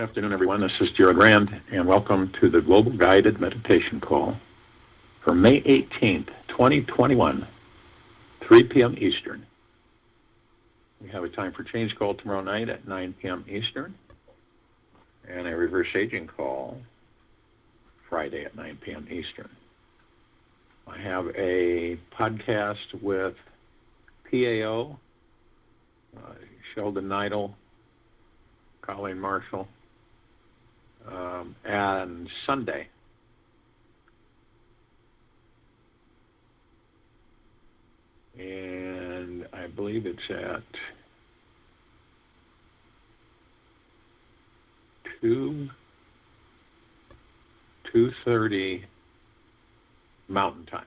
afternoon, everyone. This is Jared Rand, and welcome to the Global Guided Meditation Call for May 18th, 2021, 3 p.m. Eastern. We have a time for change call tomorrow night at 9 p.m. Eastern, and a reverse aging call Friday at 9 p.m. Eastern. I have a podcast with PAO, Sheldon Neidel, Colleen Marshall, and Sunday. And I believe it's at 2:30 Mountain Time.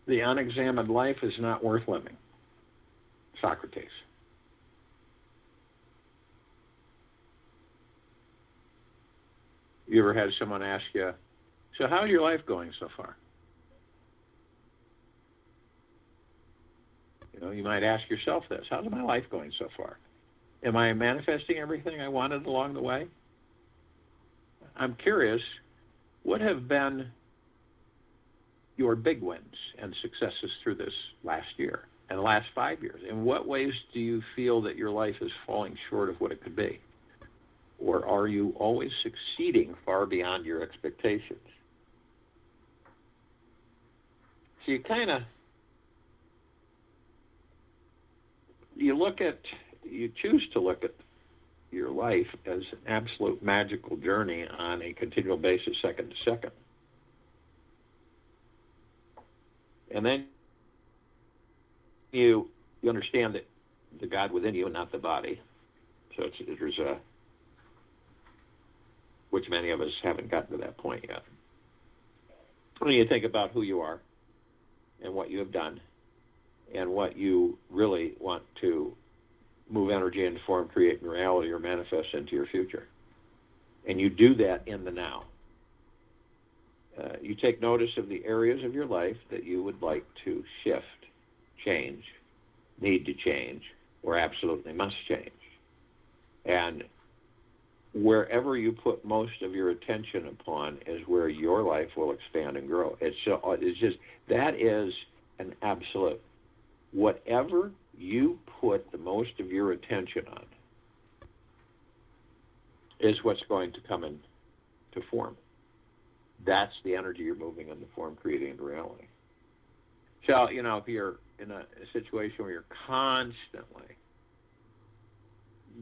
The unexamined life is not worth living. Socrates. You ever had someone ask you, so how's your life going so far? You might ask yourself this, how's my life going so far? Am I manifesting everything I wanted along the way? I'm curious, what have been your big wins and successes through this last year and the last 5 years? In what ways do you feel that your life is falling short of what it could be? Or are you always succeeding far beyond your expectations? So you choose to look at your life as an absolute magical journey on a continual basis, second to second. And then you understand that the God within you and not the body. So there's which many of us haven't gotten to that point yet. When you think about who you are and what you have done and what you really want to move energy into form, create in reality, or manifest into your future. And you do that in the now. You take notice of the areas of your life that you would like to shift, change, need to change, or absolutely must change. And wherever you put most of your attention upon is where your life will expand and grow. That is an absolute. Whatever you put the most of your attention on is what's going to come into form. That's the energy you're moving into form, creating into reality. So, if you're in a situation where you're constantly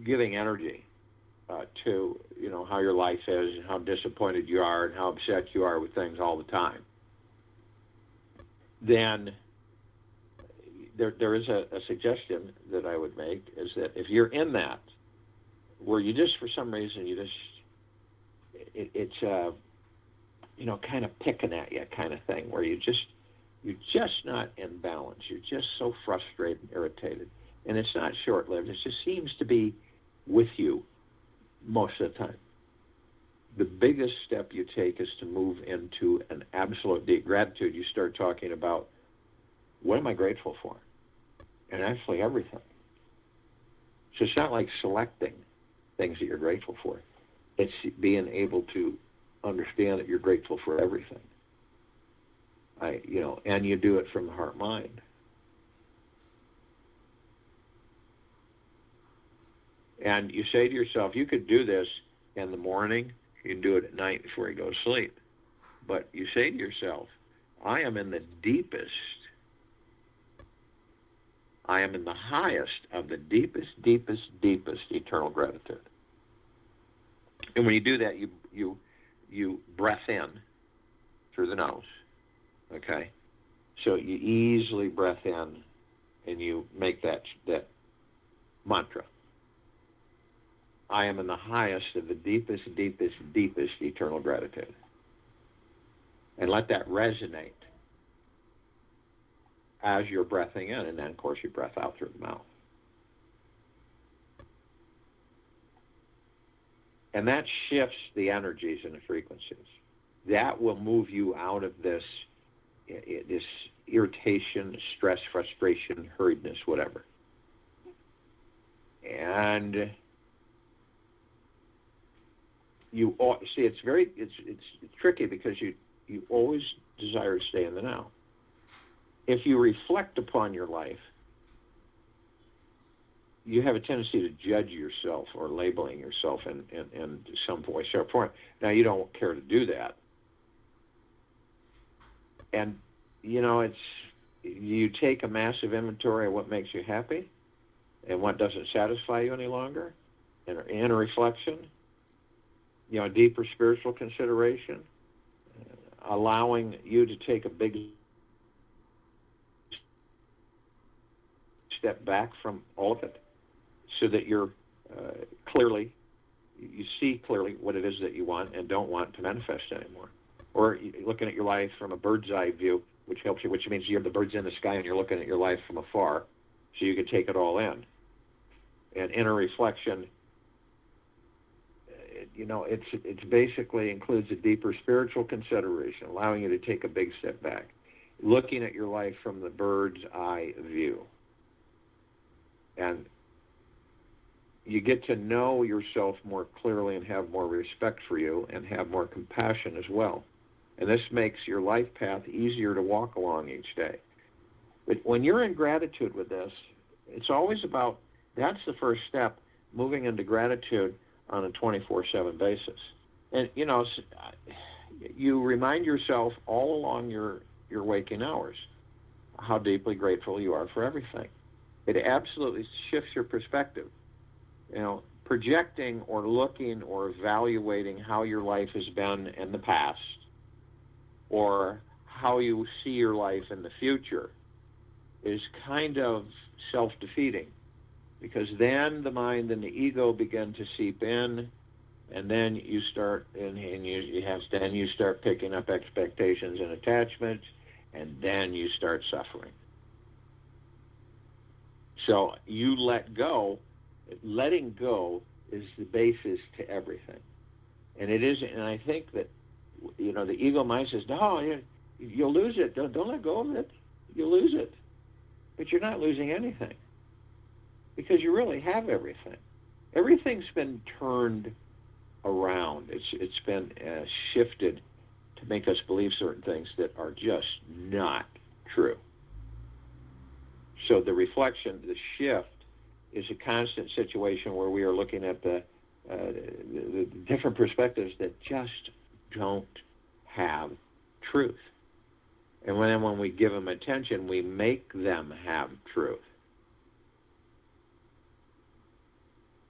giving energy to, how your life is and how disappointed you are and how upset you are with things all the time, then there is a suggestion that I would make is that if you're in that, where you just, for some reason, it's kind of picking at you kind of thing, where you're just not in balance. You're just so frustrated and irritated. And it's not short-lived. It just seems to be with you most of the time. The biggest step you take is to move into an absolute deep gratitude. You start talking about, what am I grateful for? And actually everything. So it's not like selecting things that you're grateful for. It's being able to understand that you're grateful for everything. And you do it from the heart mind. And you say to yourself, you could do this in the morning, you can do it at night before you go to sleep. But you say to yourself, I am in the highest of the deepest eternal gratitude. And when you do that, you breath in through the nose, okay? So you easily breath in and you make that mantra. I am in the highest of the deepest eternal gratitude. And let that resonate as you're breathing in, and then, of course, you breath out through the mouth. And that shifts the energies and the frequencies. that will move you out of this irritation, stress, frustration, hurriedness, whatever. And you see, it's tricky because you always desire to stay in the now. If you reflect upon your life, you have a tendency to judge yourself or labeling yourself in some way, shape, or form. Now, you don't care to do that. And, you take a massive inventory of what makes you happy and what doesn't satisfy you any longer, in a reflection, a deeper spiritual consideration, allowing you to take a big step back from all of it so that you're you see clearly what it is that you want and don't want to manifest anymore. Or looking at your life from a bird's eye view, which helps you, which means you have the birds in the sky and you're looking at your life from afar so you can take it all in. And inner reflection, it's basically includes a deeper spiritual consideration, allowing you to take a big step back, looking at your life from the bird's eye view. And you get to know yourself more clearly and have more respect for you and have more compassion as well. And this makes your life path easier to walk along each day. But when you're in gratitude with this, it's always about, that's the first step, moving into gratitude on a 24/7 basis. And, you remind yourself all along your waking hours how deeply grateful you are for everything. It absolutely shifts your perspective. Projecting or looking or evaluating how your life has been in the past or how you see your life in the future is kind of self-defeating, because then the mind and the ego begin to seep in, and then you start you start picking up expectations and attachments, and then you start suffering. So you let go. Letting go is the basis to everything, and it is. And I think that the ego mind says, "No, you'll lose it. Don't let go of it. You'll lose it." But you're not losing anything, because you really have everything. Everything's been turned around. It's been shifted to make us believe certain things that are just not true. So the reflection, the shift, is a constant situation where we are looking at the different perspectives that just don't have truth. And when we give them attention, we make them have truth.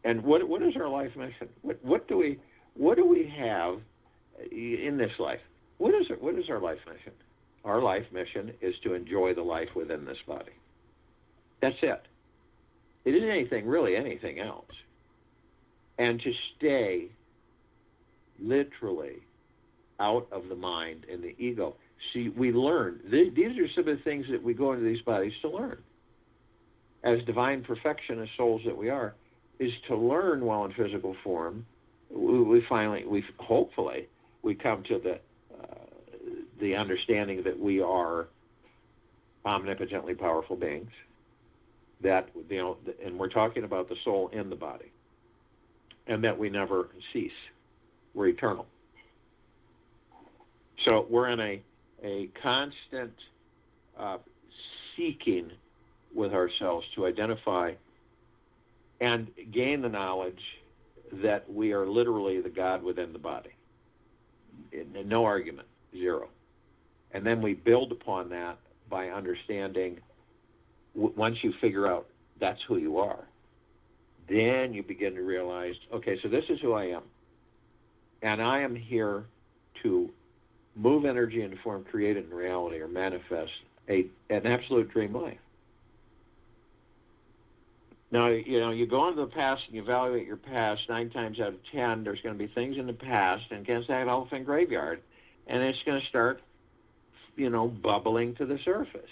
And what is our life mission? What do we have in this life? What is our life mission? Our life mission is to enjoy the life within this body. That's it. It isn't really anything else. And to stay literally out of the mind and the ego. See, we learn. These are some of the things that we go into these bodies to learn. As divine perfectionist souls that we are, is to learn while in physical form. Hopefully, we come to the understanding that we are omnipotently powerful beings. That, and we're talking about the soul in the body, and that we never cease. We're eternal. So we're in a constant seeking with ourselves to identify and gain the knowledge that we are literally the God within the body. No argument, zero. And then we build upon that by understanding. Once you figure out that's who you are, then you begin to realize, okay, so this is who I am. And I am here to move energy into form, create it in reality, or manifest an absolute dream life. Now, you go into the past and you evaluate your past. 9 times out of 10, there's going to be things in the past, and against that elephant graveyard, and it's going to start, bubbling to the surface.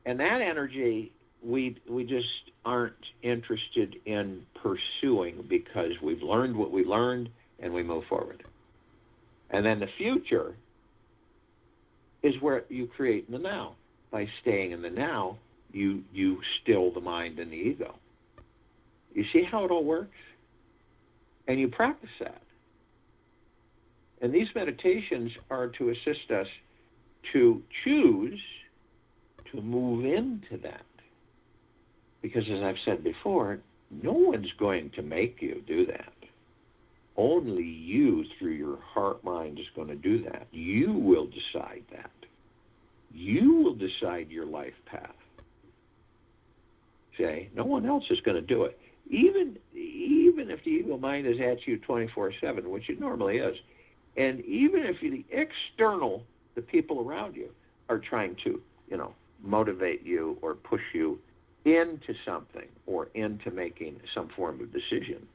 And that energy, we just aren't interested in pursuing, because we've learned what we learned and we move forward. And then the future is where you create in the now. By staying in the now, you still the mind and the ego. You see how it all works? And you practice that. And these meditations are to assist us to choose to move into that. Because as I've said before, no one's going to make you do that. Only you, through your heart mind, is going to do that. You will decide that. You will decide your life path. See? No one else is going to do it. Even if the ego mind is at you 24/7, which it normally is, and even if the external, the people around you, are trying to, motivate you or push you into something or into making some form of decision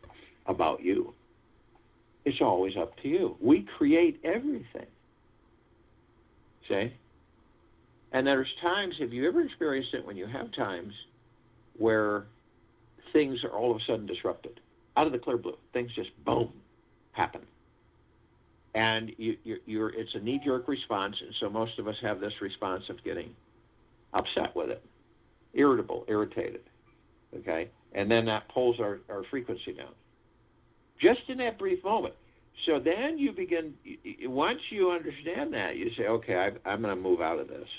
about you, it's always up to you. We create everything. See? And there's times, have you ever experienced it when you have times where things are all of a sudden disrupted? Out of the clear blue, things just, boom, happen. And it's a knee-jerk response, and so most of us have this response of getting upset with it, irritable, irritated, okay? And then that pulls our frequency down. Just in that brief moment. So then you begin, once you understand that, you say, okay, I'm going to move out of this.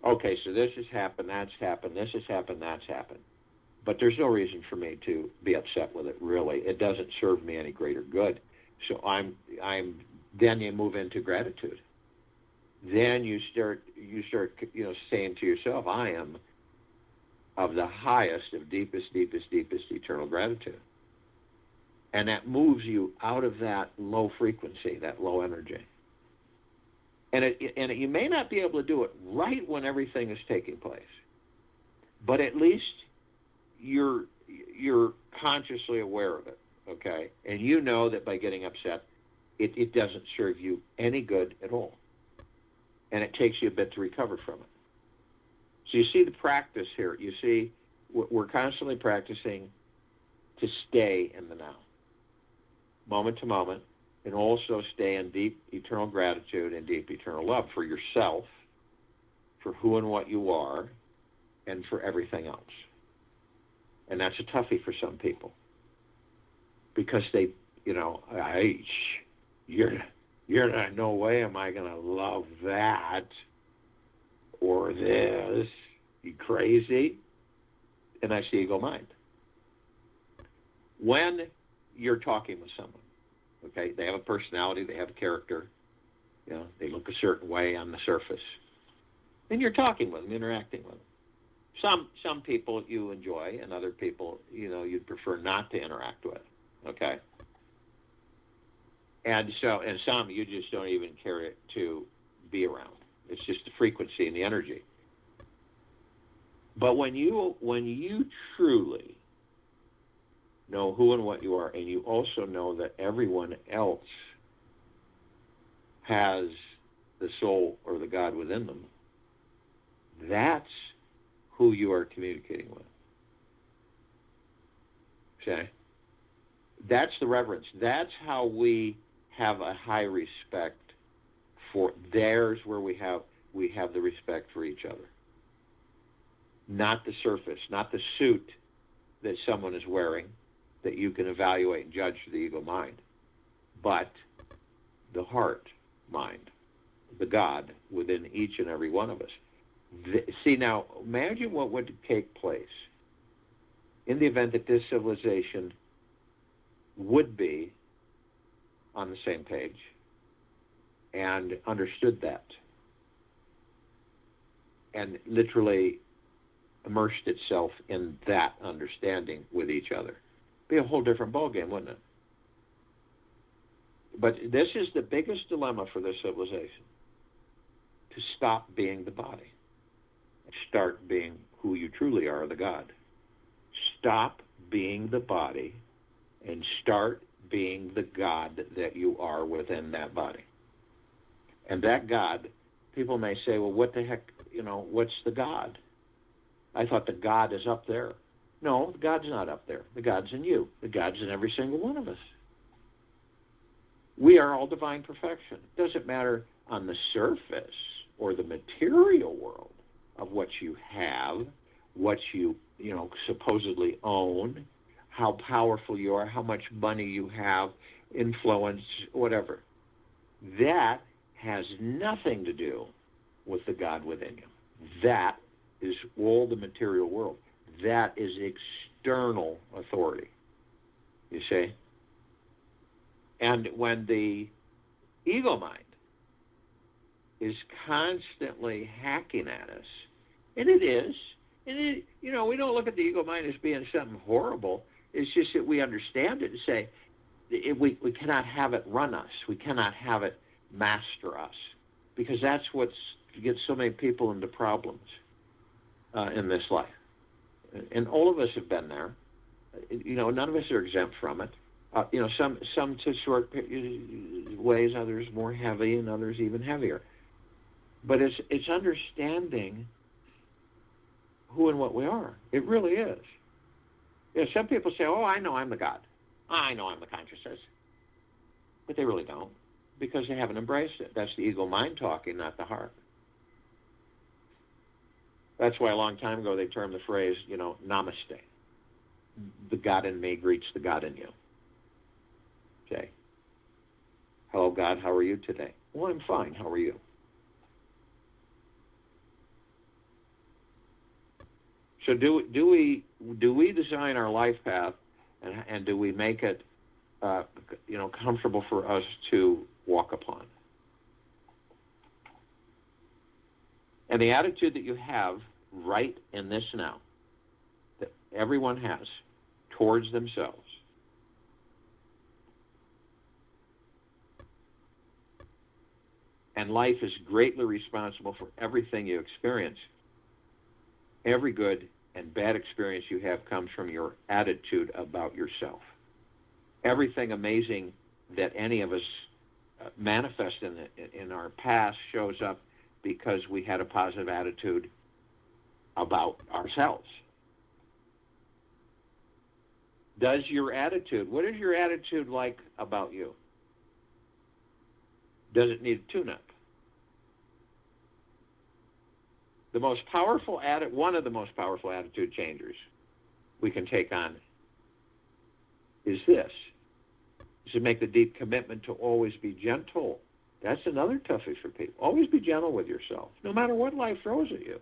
Okay, so this has happened, that's happened, this has happened, that's happened. But there's no reason for me to be upset with it, really. It doesn't serve me any greater good. So then you move into gratitude. Then you start saying to yourself, I am of the highest, of deepest eternal gratitude. And that moves you out of that low frequency, that low energy. And you may not be able to do it right when everything is taking place, but at least you're consciously aware of it, okay? And you know that by getting upset, it doesn't serve you any good at all. And it takes you a bit to recover from it. So you see the practice here. You see, we're constantly practicing to stay in the now, moment to moment, and also stay in deep eternal gratitude and deep eternal love for yourself, for who and what you are, and for everything else. And that's a toughie for some people. Because they, you're not, no way am I going to love that or this. You crazy? And that's the ego mind. When you're talking with someone, okay, they have a personality, they have a character, they look a certain way on the surface, and you're talking with them, interacting with them. Some people you enjoy, and other people, you'd prefer not to interact with, okay? And some you just don't even care to be around. It's just the frequency and the energy. But when you truly know who and what you are, and you also know that everyone else has the soul or the God within them, that's who you are communicating with. Okay? That's the reverence. That's how we have a high respect for. There's where we have the respect for each other. Not the surface, not the suit that someone is wearing that you can evaluate and judge the ego mind, but the heart mind, the God within each and every one of us. See, now, imagine what would take place in the event that this civilization would be on the same page and understood that and literally immersed itself in that understanding with each other. Be a whole different ballgame, wouldn't it? But this is the biggest dilemma for this civilization, to stop being the body. Start being who you truly are, the God. Stop being the body and start being the God that you are within that body. And that God, people may say, well, what the heck, what's the God? I thought the God is up there. No, the God's not up there. The God's in you. The God's in every single one of us. We are all divine perfection. It doesn't matter on the surface or the material world of what you have, what you supposedly own, how powerful you are, how much money you have, influence, whatever. That has nothing to do with the God within you. That is all the material world. That is external authority, you see? And when the ego mind is constantly hacking at us, and it is, and we don't look at the ego mind as being something horrible. It's just that we understand it and say, we cannot have it run us. We cannot have it master us, because that's what gets so many people into problems in this life. And all of us have been there. None of us are exempt from it. Some to short ways, others more heavy, and others even heavier. But it's understanding who and what we are. It really is. Some people say, "Oh, I know I'm the God. I know I'm the consciousness," but they really don't, because they haven't embraced it. That's the ego mind talking, not the heart. That's why a long time ago they termed the phrase, namaste. The God in me greets the God in you. Okay. Hello, God, how are you today? Well, I'm fine. How are you? So do we design our life path, and do we make it comfortable for us to walk upon? And the attitude that you have right in this now, that everyone has towards themselves, and life is greatly responsible for everything you experience. Every good and bad experience you have comes from your attitude about yourself. Everything amazing that any of us manifest in our past shows up because we had a positive attitude about ourselves. What is your attitude like about you? Does it need a tune-up? One of the most powerful attitude changers we can take on is this. Is to make the deep commitment to always be gentle. That's another toughie for people. Always be gentle with yourself, no matter what life throws at you.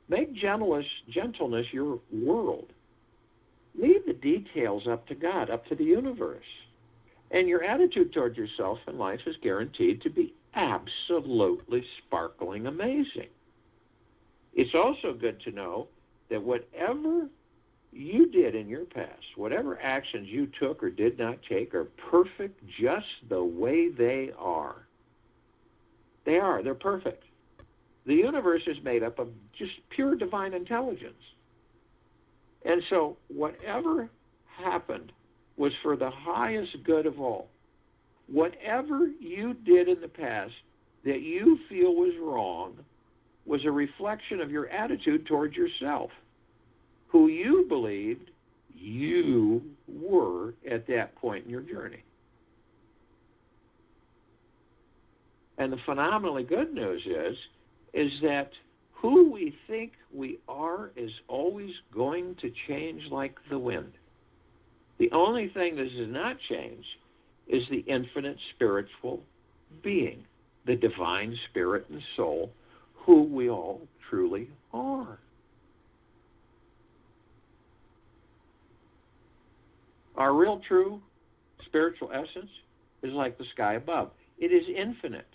Make gentleness your world. Leave the details up to God, up to the universe. And your attitude toward yourself in life is guaranteed to be absolutely sparkling amazing. It's also good to know that whatever you did in your past, whatever actions you took or did not take, are perfect just the way they are. They're perfect. The universe is made up of just pure divine intelligence. And so whatever happened was for the highest good of all. Whatever you did in the past that you feel was wrong was a reflection of your attitude towards yourself, who you believed you were at that point in your journey. And the phenomenally good news is that who we think we are is always going to change like the wind. The only thing that does not change is the infinite spiritual being, the divine spirit and soul, who we all truly are. Our real, true spiritual essence is like the sky above. It is infinite.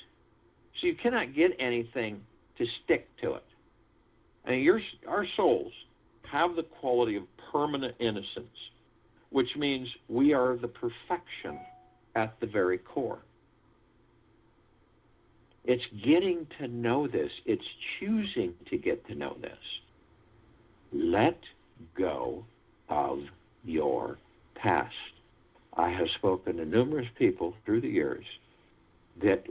So you cannot get anything to stick to it. And our souls have the quality of permanent innocence, which means we are the perfection at the very core. It's getting to know this. It's choosing to get to know this. Let go of your past. I have spoken to numerous people through the years that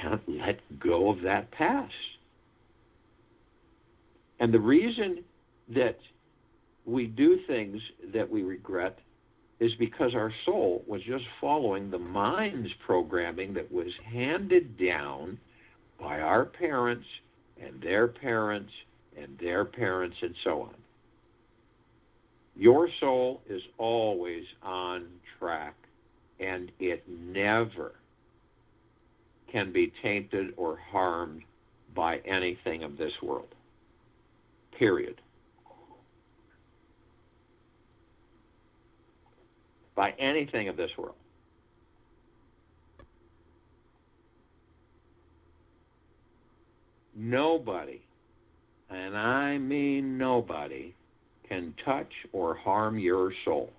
can't let go of that past. And the reason that we do things that we regret is because our soul was just following the mind's programming that was handed down by our parents and their parents and their parents and so on. Your soul is always on track, and it never can be tainted or harmed by anything of this world. Period. By anything of this world. Nobody, and I mean nobody, can touch or harm your soul.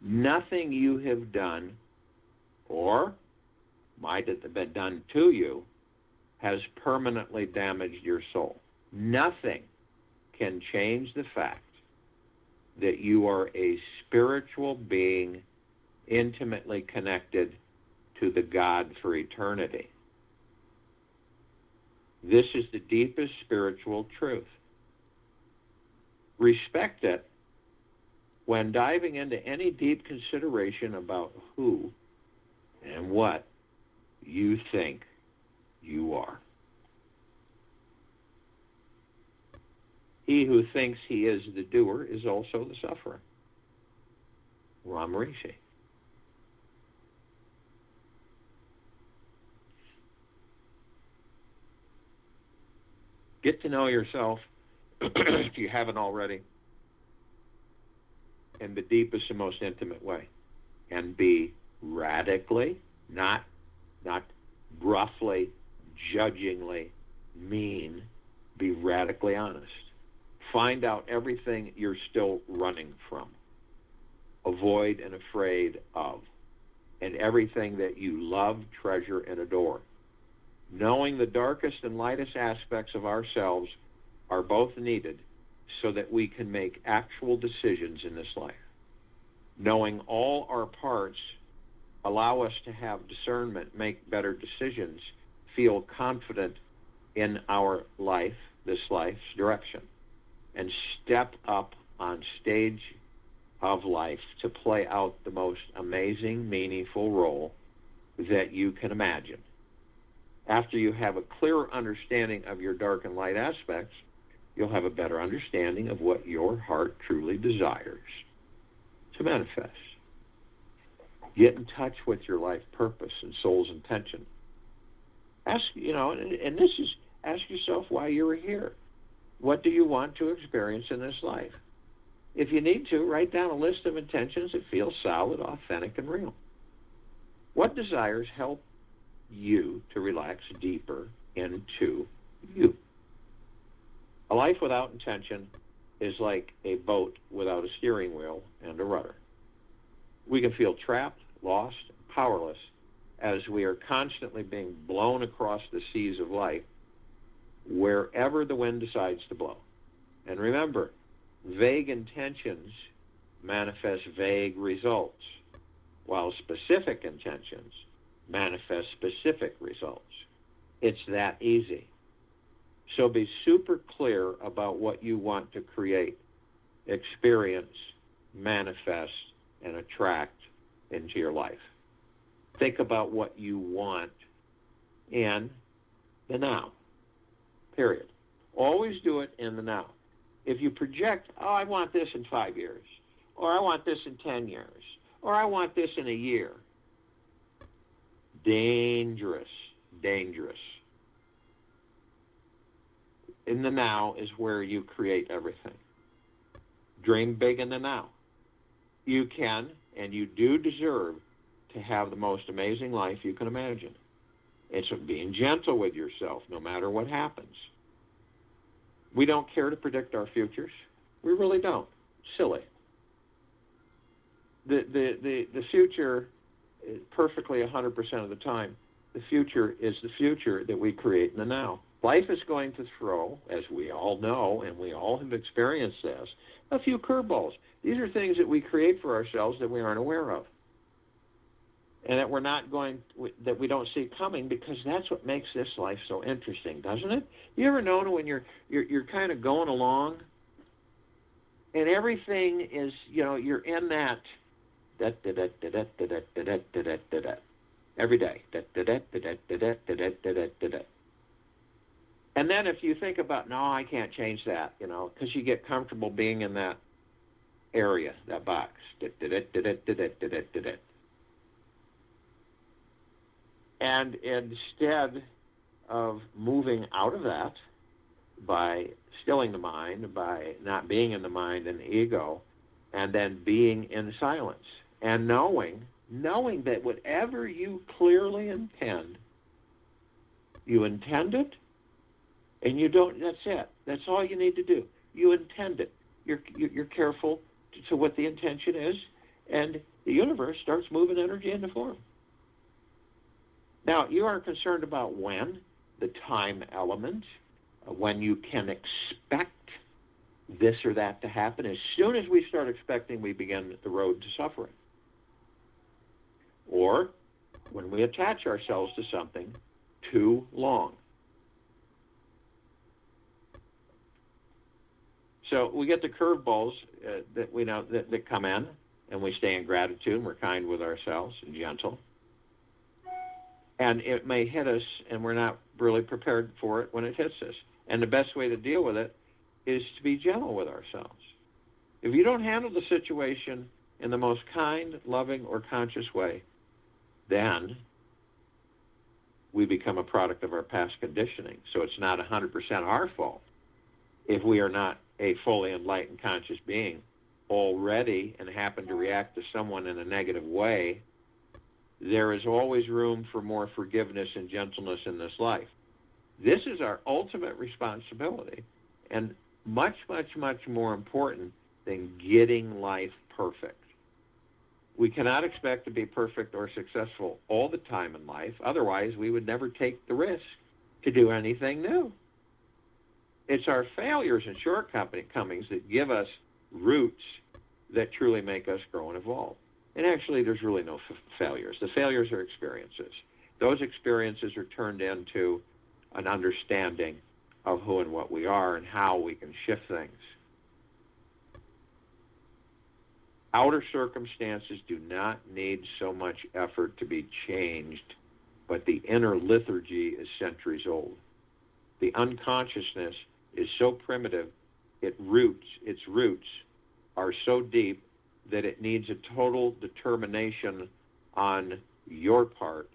Nothing you have done or might have been done to you has permanently damaged your soul. Nothing can change the fact that you are a spiritual being intimately connected to the God for eternity. This is the deepest spiritual truth. Respect it when diving into any deep consideration about who and what you think you are. He who thinks he is the doer is also the sufferer. Ram Rishi. Get to know yourself, if you haven't already, in the deepest and most intimate way. And be radically, not gruffly, judgingly mean, be radically honest. Find out everything you're still running from, avoid and afraid of, and everything that you love, treasure, and adore. Knowing the darkest and lightest aspects of ourselves are both needed so that we can make actual decisions in this life. Knowing all our parts allow us to have discernment, make better decisions, feel confident in our life, this life's direction, and step up on stage of life to play out the most amazing, meaningful role that you can imagine. After you have a clearer understanding of your dark and light aspects, you'll have a better understanding of what your heart truly desires to manifest. Get in touch with your life purpose and soul's intention. Ask yourself why you're here. What do you want to experience in this life? If you need to, write down a list of intentions that feel solid, authentic, and real. What desires help you to relax deeper into you? A life without intention is like a boat without a steering wheel and a rudder. We can feel trapped, lost, powerless as we are constantly being blown across the seas of life wherever the wind decides to blow. And remember, vague intentions manifest vague results, while specific intentions manifest specific results. It's that easy. So be super clear about what you want to create, experience, manifest, and attract into your life. Think about what you want in the now, period. Always do it in the now. If you project, I want this in 5 years, or I want this in 10 years, or I want this in a year, dangerous. In the now is where you create everything. Dream big in the now. You can and you do deserve to have the most amazing life you can imagine. It's being gentle with yourself no matter what happens. We don't care to predict our futures. We really don't. Silly. The future, perfectly 100% of the time, the future is the future that we create in the now. Life is going to throw, as we all know, and we all have experienced this, a few curveballs. These are things that we create for ourselves that we aren't aware of, and that we don't see coming, because that's what makes this life so interesting, doesn't it? You ever know when you're kind of going along, and everything is, you're in that Every day. And then if you think about, no, I can't change that, because you get comfortable being in that area, that box. And instead of moving out of that by stilling the mind, by not being in the mind and ego, and then being in silence, and knowing that whatever you clearly intend, you intend it, and you don't, that's it. That's all you need to do. You intend it. You're careful to what the intention is, and the universe starts moving energy into form. Now, you are concerned about when, the time element, when you can expect this or that to happen. As soon as we start expecting, we begin the road to suffering. Or when we attach ourselves to something too long. So we get the curveballs that we know that come in, and we stay in gratitude, and we're kind with ourselves and gentle. And it may hit us, and we're not really prepared for it when it hits us. And the best way to deal with it is to be gentle with ourselves. If you don't handle the situation in the most kind, loving, or conscious way, then we become a product of our past conditioning. So it's not 100% our fault if we are not a fully enlightened conscious being already and happen to react to someone in a negative way. There is always room for more forgiveness and gentleness in this life. This is our ultimate responsibility, and much, much, much more important than getting life perfect. We cannot expect to be perfect or successful all the time in life. Otherwise, we would never take the risk to do anything new. It's our failures and shortcomings that give us roots that truly make us grow and evolve. And actually, there's really no failures. The failures are experiences. Those experiences are turned into an understanding of who and what we are and how we can shift things. Outer circumstances do not need so much effort to be changed, but the inner lethargy is centuries old. The unconsciousness is so primitive, its roots are so deep that it needs a total determination on your part,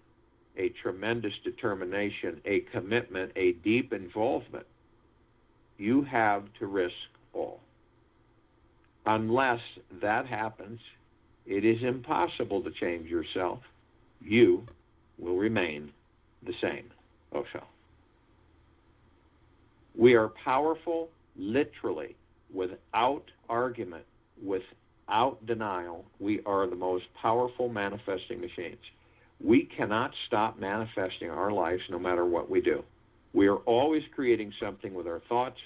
a tremendous determination, a commitment, a deep involvement. You have to risk all. Unless that happens, it is impossible to change yourself. You will remain the same. Osho. We are powerful, literally, without argument, without denial. We are the most powerful manifesting machines. We cannot stop manifesting our lives no matter what we do. We are always creating something with our thoughts.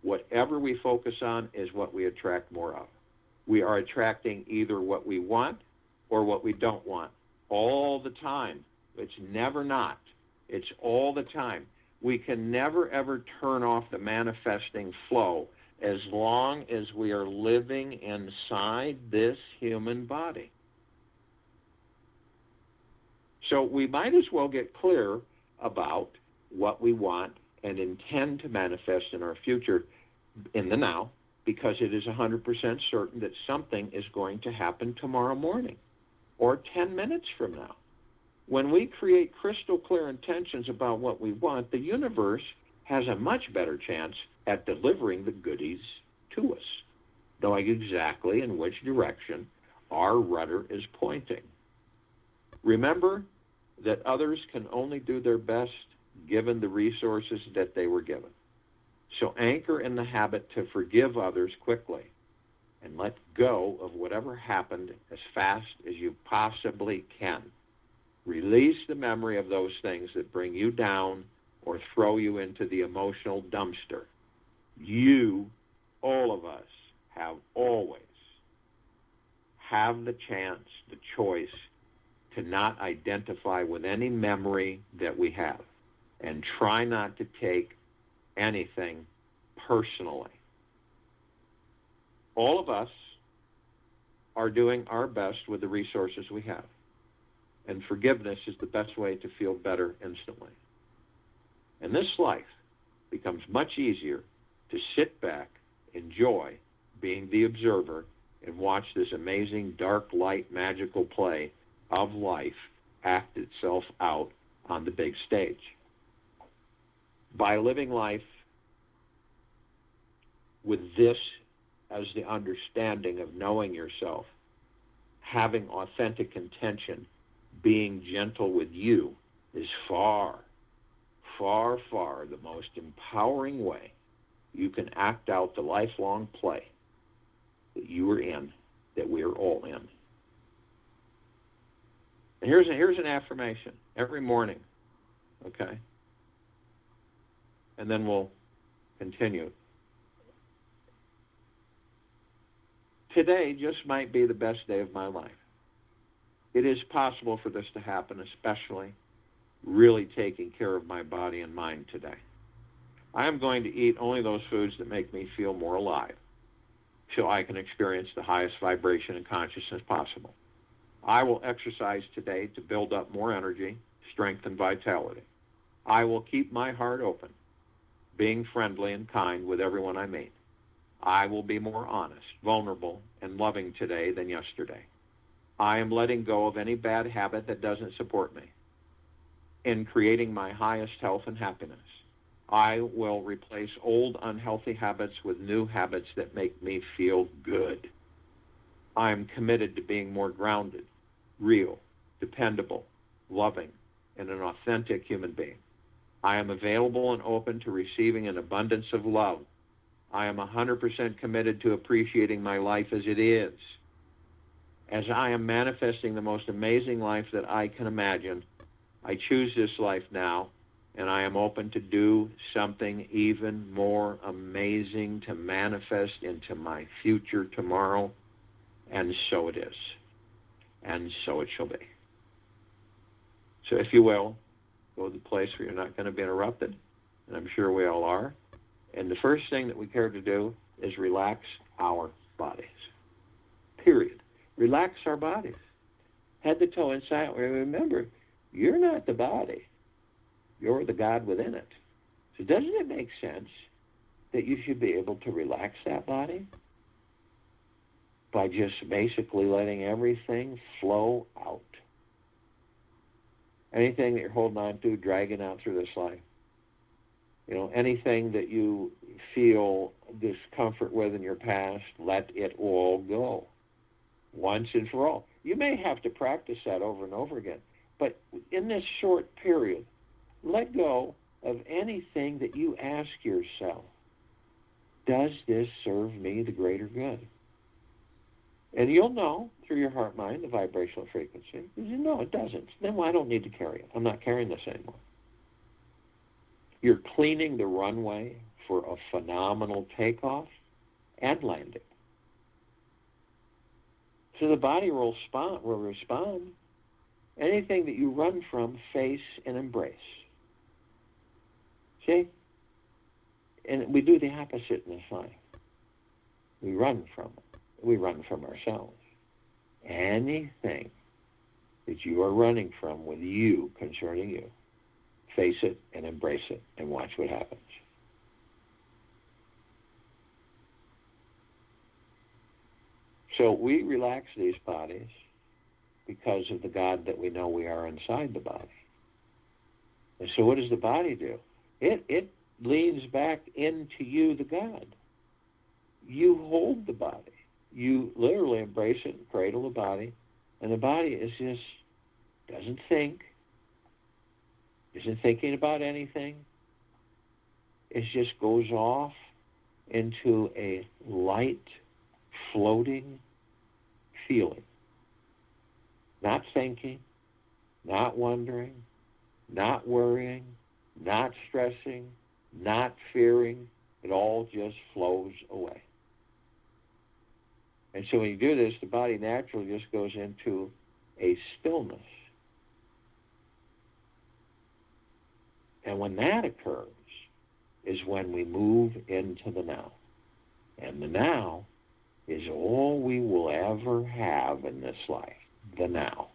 Whatever we focus on is what we attract more of. We are attracting either what we want or what we don't want all the time. It's never not. It's all the time. We can never, ever turn off the manifesting flow as long as we are living inside this human body. So we might as well get clear about what we want and intend to manifest in our future in the now, because it is 100% certain that something is going to happen tomorrow morning or 10 minutes from now. When we create crystal clear intentions about what we want, the universe has a much better chance at delivering the goodies to us, knowing exactly in which direction our rudder is pointing. Remember that others can only do their best given the resources that they were given. So anchor in the habit to forgive others quickly and let go of whatever happened as fast as you possibly can. Release the memory of those things that bring you down or throw you into the emotional dumpster. You, all of us, have always the chance, the choice to not identify with any memory that we have, and try not to take anything personally. All of us are doing our best with the resources we have. And forgiveness is the best way to feel better instantly. And this life becomes much easier to sit back, enjoy being the observer, and watch this amazing dark light magical play of life act itself out on the big stage. By living life with this as the understanding of knowing yourself, having authentic intention, being gentle with you is far, far, far the most empowering way you can act out the lifelong play that you are in, that we are all in. And here's an affirmation every morning, okay? And then we'll continue. Today just might be the best day of my life. It is possible for this to happen, especially really taking care of my body and mind today. I am going to eat only those foods that make me feel more alive, so I can experience the highest vibration and consciousness possible. I will exercise today to build up more energy, strength, and vitality. I will keep my heart open, being friendly and kind with everyone I meet. I will be more honest, vulnerable, and loving today than yesterday. I am letting go of any bad habit that doesn't support me in creating my highest health and happiness. I will replace old unhealthy habits with new habits that make me feel good. I am committed to being more grounded, real, dependable, loving, and an authentic human being. I am available and open to receiving an abundance of love. I am 100% committed to appreciating my life as it is. As I am manifesting the most amazing life that I can imagine, I choose this life now, and I am open to do something even more amazing to manifest into my future tomorrow, and so it is, and so it shall be. So if you will, go to the place where you're not going to be interrupted, and I'm sure we all are. And the first thing that we care to do is relax our bodies, period. Relax our bodies, head to toe, inside out. Remember, you're not the body. You're the God within it. So doesn't it make sense that you should be able to relax that body by just basically letting everything flow out? Anything that you're holding on to, dragging out through this life. Anything that you feel discomfort with in your past, let it all go. Once and for all. You may have to practice that over and over again. But in this short period, let go of anything that you ask yourself, does this serve me the greater good? And you'll know through your heart mind, the vibrational frequency. No, it doesn't. Then I don't need to carry it. I'm not carrying this anymore. You're cleaning the runway for a phenomenal takeoff and landing. So the body will respond. Anything that you run from, face and embrace. See? And we do the opposite in this life. We run from it. We run from ourselves. Anything that you are running from with you, concerning you, face it and embrace it and watch what happens. So we relax these bodies because of the God that we know we are inside the body. And so what does the body do? It leans back into you, the God. You hold the body. You literally embrace it and cradle the body. And the body is just, doesn't think, isn't thinking about anything. It just goes off into a light, floating feeling. Not thinking, not wondering, not worrying, not stressing, not fearing. It all just flows away. And so when you do this, the body naturally just goes into a stillness. And when that occurs is when we move into the now. And the now is all we will ever have in this life, the now.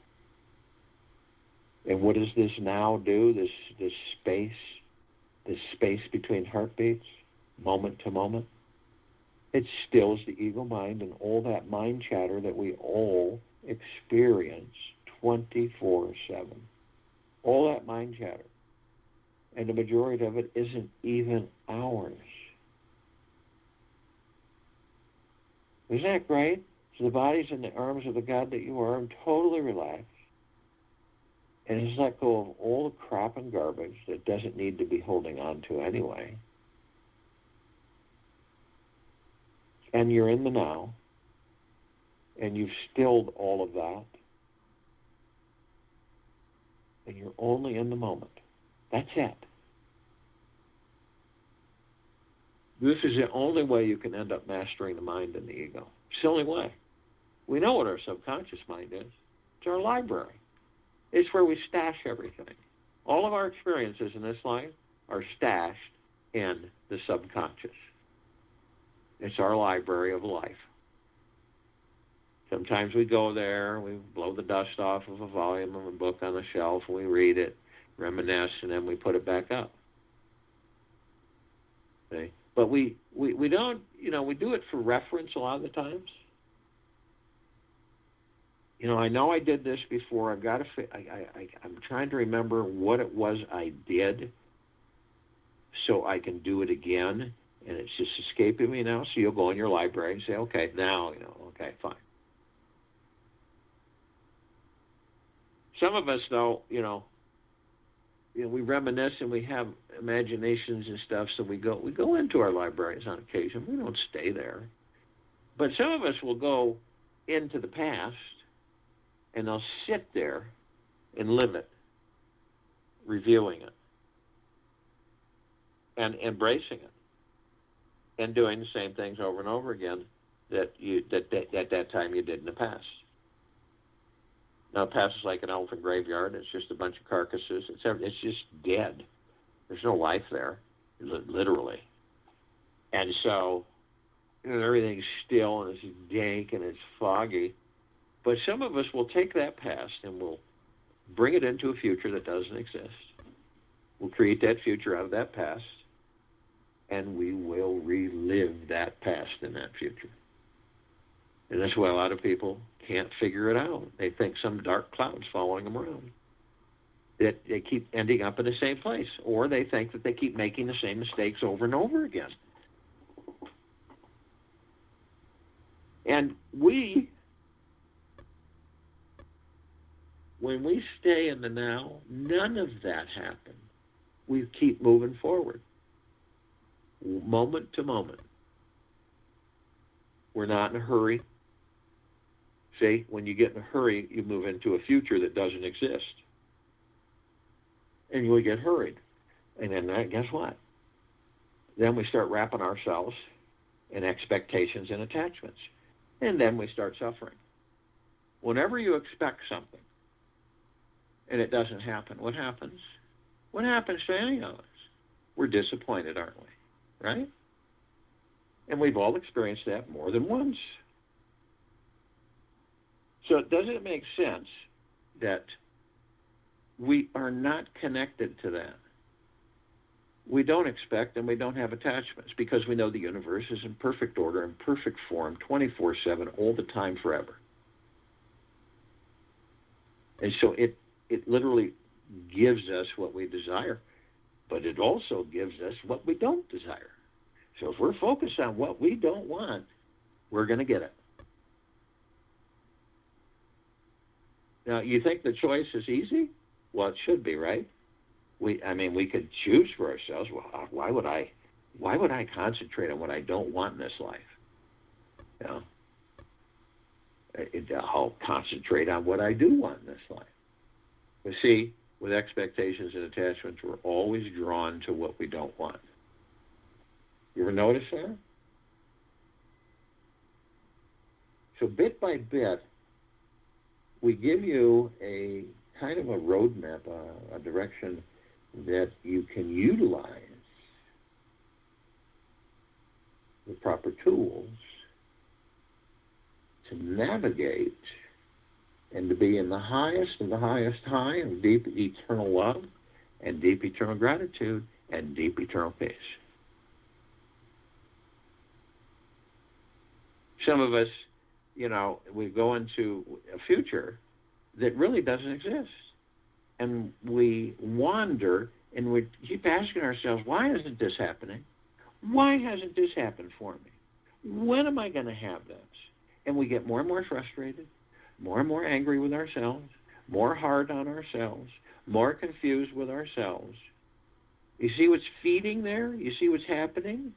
And what does this now do, this space between heartbeats, moment to moment? It stills the ego mind and all that mind chatter that we all experience 24/7. All that mind chatter. And the majority of it isn't even ours. Isn't that great? So the body's in the arms of the God that you are and totally relaxed. And has let go of all the crap and garbage that doesn't need to be holding on to anyway. And you're in the now. And you've stilled all of that. And you're only in the moment. That's it. This is the only way you can end up mastering the mind and the ego. It's the only way. We know what our subconscious mind is. It's our library. It's where we stash everything. All of our experiences in this life are stashed in the subconscious. It's our library of life. Sometimes we go there, we blow the dust off of a volume of a book on the shelf, and we read it, reminisce, and then we put it back up. Okay? But we don't, we do it for reference a lot of the times. I know I did this before. I'm trying to remember what it was I did so I can do it again, and it's just escaping me now. So you'll go in your library and say, okay, now, okay, fine. Some of us, though, we reminisce and we have imaginations and stuff, so we go into our libraries on occasion. We don't stay there. But some of us will go into the past, and they'll sit there and live it, reviewing it, and embracing it, and doing the same things over and over again that that time you did in the past. Now, the past is like an elephant graveyard. It's just a bunch of carcasses. It's just dead. There's no life there, literally. And so, everything's still, and it's dank, and it's foggy. But some of us will take that past and we'll bring it into a future that doesn't exist. We'll create that future out of that past, and we will relive that past in that future. And that's why a lot of people can't figure it out. They think some dark cloud's following them around, that they keep ending up in the same place, or they think that they keep making the same mistakes over and over again. And when we stay in the now, none of that happens. We keep moving forward, moment to moment. We're not in a hurry. See, when you get in a hurry, you move into a future that doesn't exist. And you get hurried. And then guess what? Then we start wrapping ourselves in expectations and attachments. And then we start suffering. Whenever you expect something and it doesn't happen, what happens? What happens to any of us? We're disappointed, aren't we? Right? And we've all experienced that more than once. So doesn't it make sense that we are not connected to that? We don't expect and we don't have attachments because we know the universe is in perfect order, in perfect form, 24/7, all the time, forever. And so it literally gives us what we desire, but it also gives us what we don't desire. So if we're focused on what we don't want, we're going to get it. Now, you think the choice is easy? Well, it should be, right? We could choose for ourselves. Well, why would I concentrate on what I don't want in this life? I'll concentrate on what I do want in this life. But see, with expectations and attachments, we're always drawn to what we don't want. You ever notice that? So bit by bit, we give you a kind of a roadmap, a direction that you can utilize the proper tools to navigate and to be in the highest of the highest high of deep eternal love and deep eternal gratitude and deep eternal peace. Some of us, we go into a future that really doesn't exist. And we wander and we keep asking ourselves, why isn't this happening? Why hasn't this happened for me? When am I going to have this? And we get more and more frustrated, more and more angry with ourselves, more hard on ourselves, more confused with ourselves. You see what's feeding there? You see what's happening?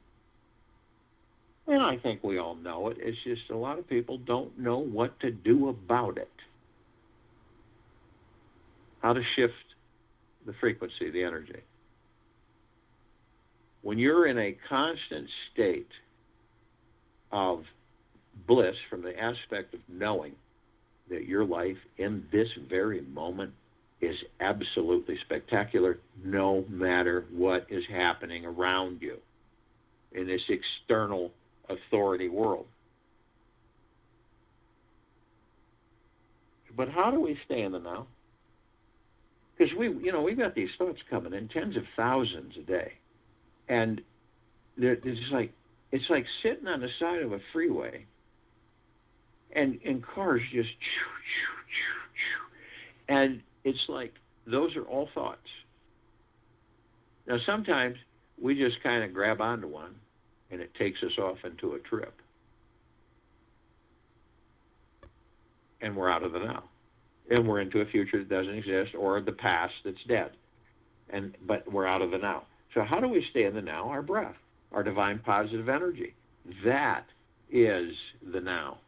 And I think we all know it. It's just a lot of people don't know what to do about it. How to shift the frequency, the energy. When you're in a constant state of bliss from the aspect of knowing that your life in this very moment is absolutely spectacular, no matter what is happening around you in this external authority world. But how do we stay in the now? Because we've got these thoughts coming in tens of thousands a day, and it's like sitting on the side of a freeway, and cars just, and it's like those are all thoughts. Now sometimes we just kind of grab onto one, and it takes us off into a trip, and we're out of the now. And we're into a future that doesn't exist, or the past that's dead. But we're out of the now. So how do we stay in the now? Our breath, our divine positive energy. That is the now.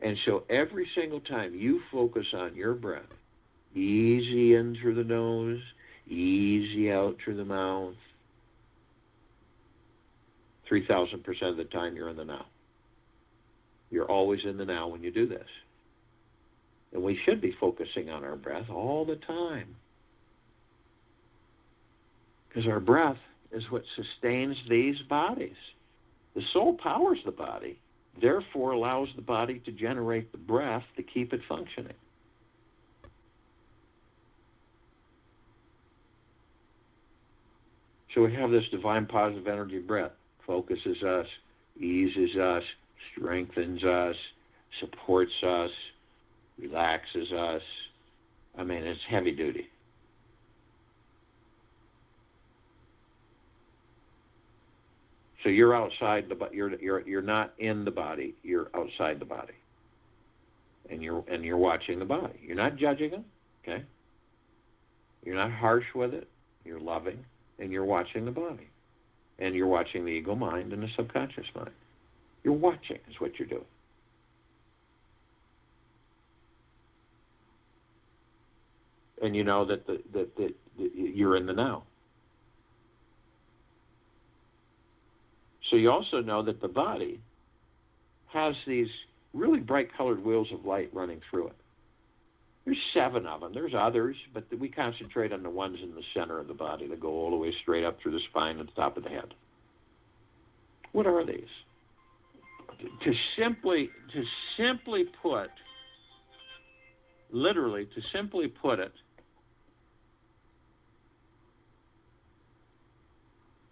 And so every single time you focus on your breath, easy in through the nose, easy out through the mouth, 3,000% of the time you're in the now. You're always in the now when you do this. And we should be focusing on our breath all the time. Because our breath is what sustains these bodies. The soul powers the body, therefore allows the body to generate the breath to keep it functioning. So we have this divine positive energy breath. Focuses us, eases us, strengthens us, supports us, relaxes us. I mean, it's heavy duty. So you're outside the body. You're not in the body. You're outside the body, and you're watching the body. You're not judging it. Okay. You're not harsh with it. You're loving, and you're watching the body, and you're watching the ego mind and the subconscious mind. You're watching is what you're doing. And you know that you're in the now. So you also know that the body has these really bright colored wheels of light running through it. There's 7 of them. There's others, but we concentrate on the ones in the center of the body that go all the way straight up through the spine and the top of the head. What are these? To simply put it,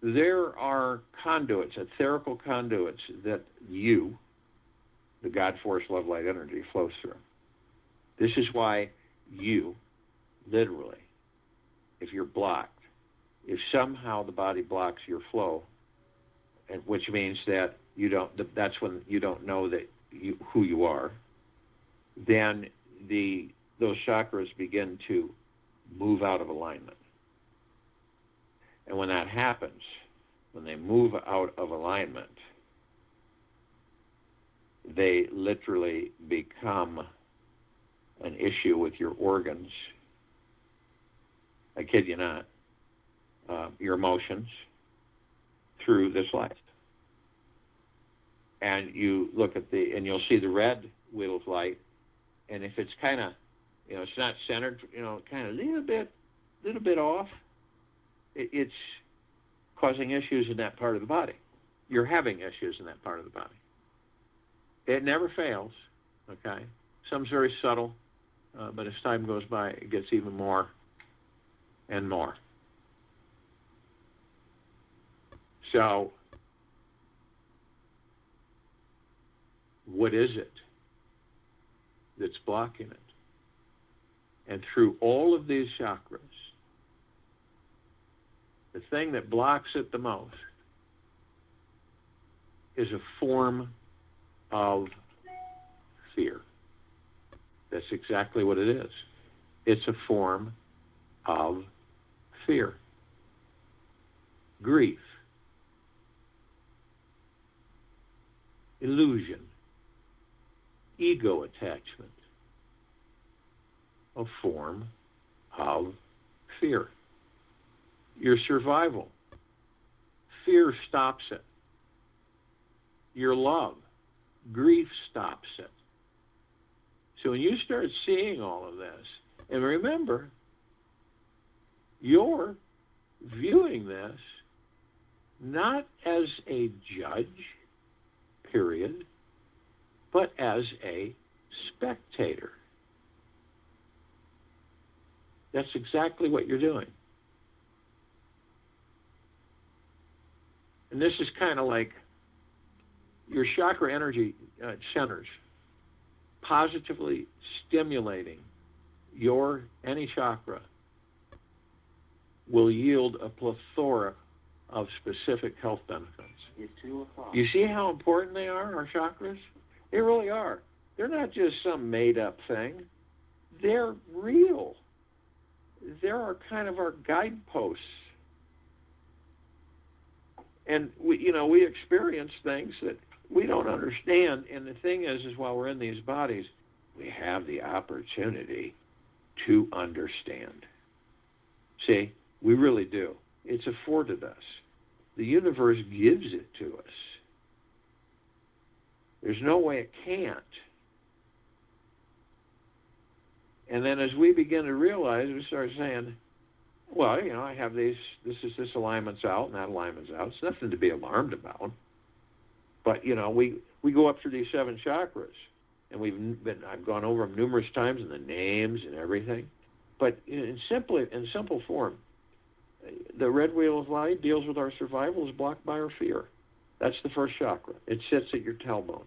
there are conduits, etherical conduits that you, the God force, love, light, energy, flows through. This is why you, literally, if you're blocked, if somehow the body blocks your flow, and which means that that's when you don't know who you are, then those chakras begin to move out of alignment. And when that happens, when they move out of alignment, they literally become an issue with your organs. I kid you not. Your emotions through this life. And you look at and you'll see the red wheel of light, and if it's kind of, it's not centered, kind of a little bit off, it's causing issues in that part of the body. You're having issues in that part of the body. It never fails, okay? Some's very subtle, but as time goes by, it gets even more and more. So, what is it that's blocking it? And through all of these chakras, the thing that blocks it the most is a form of fear. That's exactly what it is. It's a form of fear. Grief. Illusion. Ego attachment. A form of fear. Your survival. Fear stops it. Your love. Grief stops it. So when you start seeing all of this, and remember, you're viewing this not as a judge, period, but as a spectator. That's exactly what you're doing. And this is kind of like your chakra energy centers positively stimulating any chakra will yield a plethora of specific health benefits. You see how important they are, our chakras? They really are. They're not just some made-up thing. They're real. They're kind of our guideposts. And we experience things that we don't understand. And the thing is while we're in these bodies, we have the opportunity to understand. See, we really do. It's afforded us. The universe gives it to us. There's no way it can't. And then as we begin to realize, we start saying, well, I have this alignment's out and that alignment's out. It's nothing to be alarmed about. But, we go up through these 7 chakras, and I've gone over them numerous times and the names and everything. But in simple form, the red wheel of light deals with our survival, is blocked by our fear. That's the first chakra. It sits at your tailbone.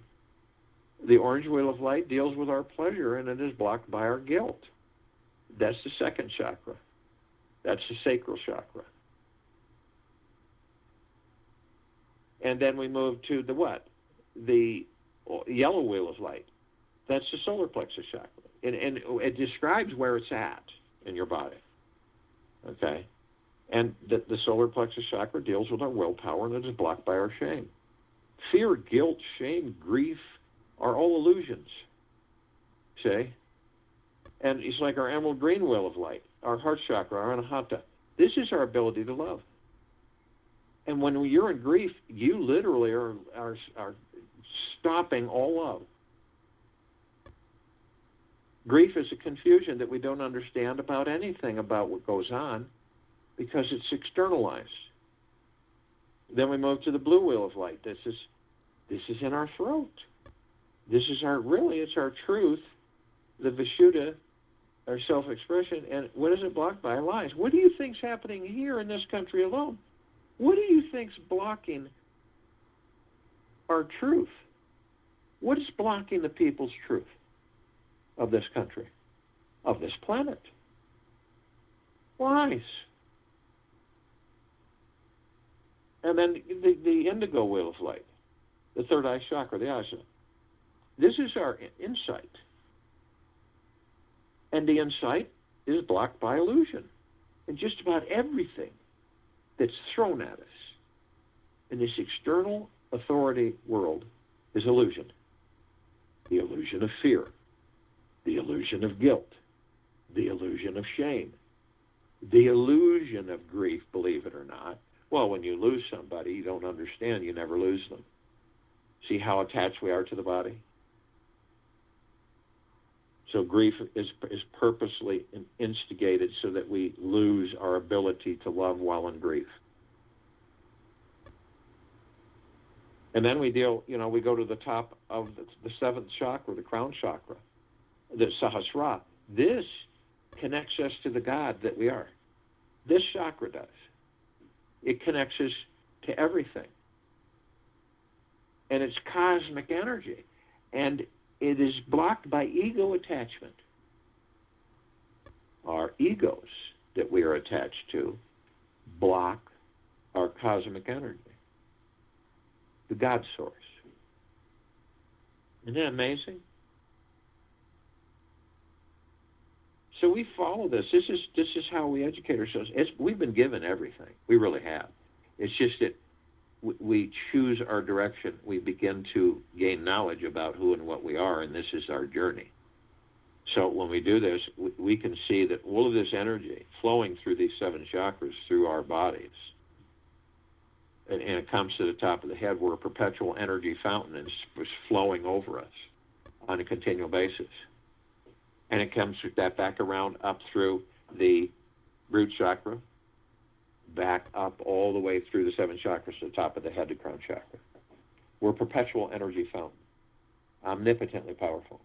The orange wheel of light deals with our pleasure, and it is blocked by our guilt. That's the second chakra. That's the sacral chakra. And then we move to the what? The yellow wheel of light. That's the solar plexus chakra. And it describes where it's at in your body. Okay? And the solar plexus chakra deals with our willpower, and it is blocked by our shame. Fear, guilt, shame, grief are all illusions. See? And it's like our emerald green wheel of light, our heart chakra, our anahata. This is our ability to love. And when you're in grief, you literally are stopping all love. Grief is a confusion that we don't understand about anything about what goes on because it's externalized. Then we move to the blue wheel of light. This is in our throat. This is it's our truth, the Vishuddha, our self-expression. And what is it blocked by? Lies. What do you think's happening here in this country alone? What do you think's blocking our truth? What is blocking the people's truth of this country, of this planet? Lies. And then the indigo wheel of light, the third eye chakra, the ajna. This is our insight. And the insight is blocked by illusion. And just about everything that's thrown at us in this external authority world is illusion. The illusion of fear, the illusion of guilt, the illusion of shame, the illusion of grief, believe it or not. Well, when you lose somebody, you don't understand, you never lose them. See how attached we are to the body? So grief is purposely instigated so that we lose our ability to love while in grief. And then we go to the top of the seventh chakra, the crown chakra, the Sahasrara. This connects us to the God that we are. This chakra does. It connects us to everything. And it's cosmic energy. And it is blocked by ego attachment. Our egos that we are attached to block our cosmic energy, the God source. Isn't that amazing? So we follow this. This is how we educate ourselves. We've been given everything. We really have. It's just that we choose our direction. We begin to gain knowledge about who and what we are, and this is our journey. So when we do this, we can see that all of this energy flowing through these seven chakras, through our bodies, and it comes to the top of the head. We're a perpetual energy fountain, and it's flowing over us on a continual basis. And it comes with that back around up through the root chakra, back up all the way through the seven chakras to the top of the head, the crown chakra. We're a perpetual energy fountain, omnipotently powerful.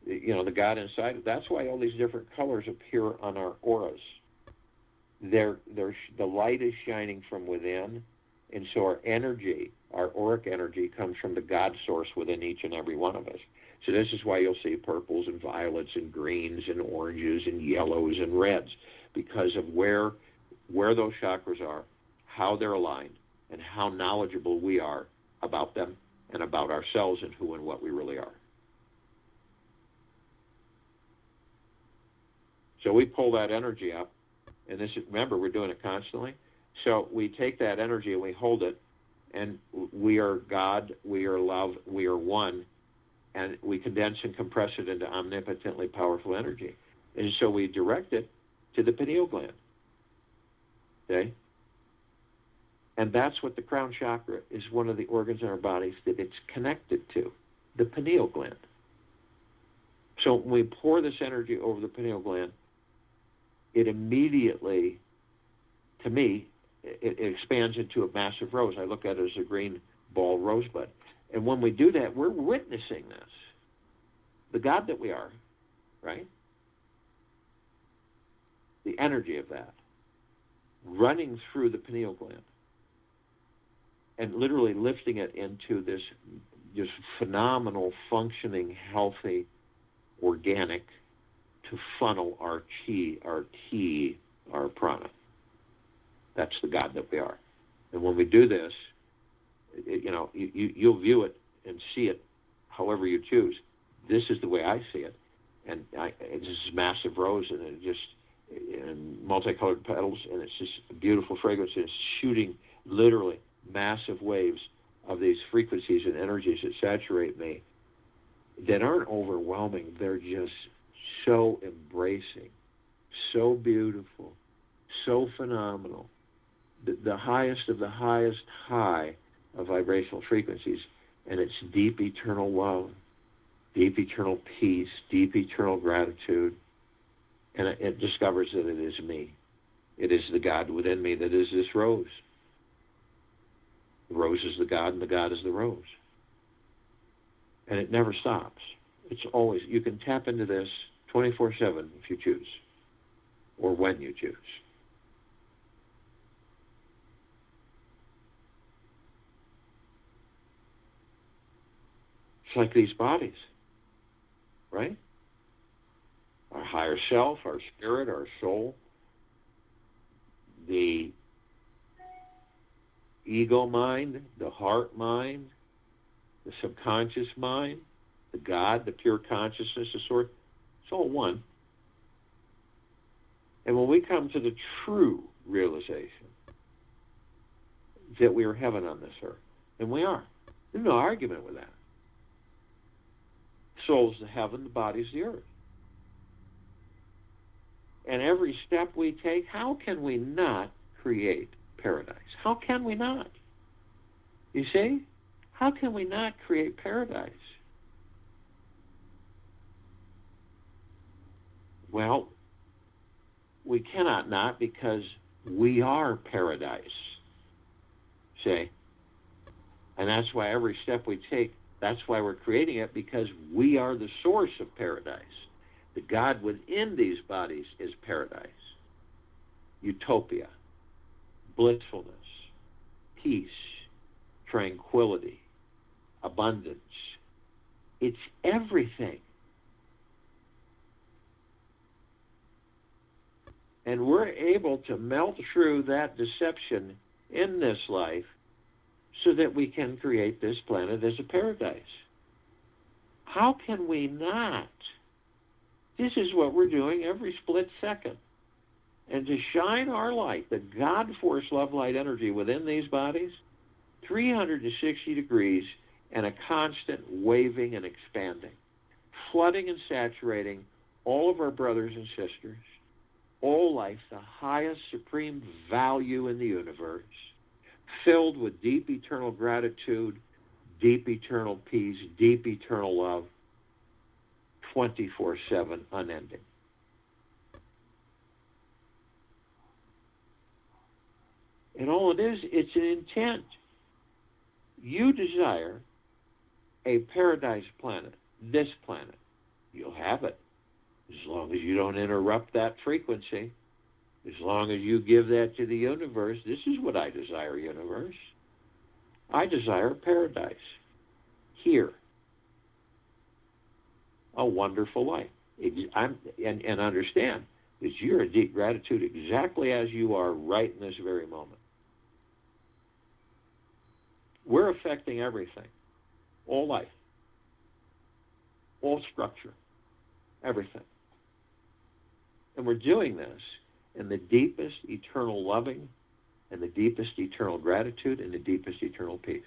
The God inside. That's why all these different colors appear on our auras. The light is shining from within, and so our energy, our auric energy, comes from the God source within each and every one of us. So this is why you'll see purples and violets and greens and oranges and yellows and reds, because of where those chakras are, how they're aligned, and how knowledgeable we are about them and about ourselves and who and what we really are. So we pull that energy up, and remember, we're doing it constantly. So we take that energy and we hold it, and we are God, we are love, we are one, and we condense and compress it into omnipotently powerful energy. And so we direct it to the pineal gland. Okay? And that's what the crown chakra is, one of the organs in our bodies that it's connected to, the pineal gland. So when we pour this energy over the pineal gland, it immediately, to me, it expands into a massive rose. I look at it as a green ball rosebud. And when we do that, we're witnessing this. The God that we are, right? The energy of that running through the pineal gland and literally lifting it into this just phenomenal, functioning, healthy, organic, to funnel our chi, our ki, our prana. That's the God that we are. And when we do this, you'll view it and see it however you choose. This is the way I see it. And it's this massive rose, and it just, and multicolored petals, and it's just a beautiful fragrance. And it's shooting literally massive waves of these frequencies and energies that saturate me that aren't overwhelming. They're just so embracing, so beautiful, so phenomenal. The highest of the highest high of vibrational frequencies, and it's deep eternal love, deep eternal peace, deep eternal gratitude, and it discovers that it is me. It is the God within me that is this rose. The rose is the God, and the God is the rose. And it never stops. It's always, you can tap into this 24/7 if you choose, or when you choose. It's like these bodies, right? Our higher self, our spirit, our soul, the ego mind, the heart mind, the subconscious mind, the God, the pure consciousness, the source, it's all one. And when we come to the true realization that we are heaven on this earth, and we are, there's no argument with that. Soul's the heaven, the body's the earth. And every step we take, how can we not create paradise? How can we not? You see? How can we not create paradise? Well, we cannot not, because we are paradise. See? And that's why every step we take, that's why we're creating it, because we are the source of paradise. The God within these bodies is paradise, utopia, blissfulness, peace, tranquility, abundance. It's everything. And we're able to melt through that deception in this life so that we can create this planet as a paradise. How can we not? This is what we're doing every split second. And to shine our light, the God force love light energy within these bodies, 360 degrees and a constant waving and expanding, flooding and saturating all of our brothers and sisters, all life, the highest supreme value in the universe, filled with deep eternal gratitude, deep eternal peace, deep eternal love, 24/7, unending. And all it is, it's an intent. You desire a paradise planet, this planet. You'll have it, as long as you don't interrupt that frequency. As long as you give that to the universe. This is what I desire, universe. I desire paradise. Here. A wonderful life. And understand that you're in deep gratitude exactly as you are right in this very moment. We're affecting everything. All life. All structure. Everything. And we're doing this in the deepest eternal loving and the deepest eternal gratitude and the deepest eternal peace.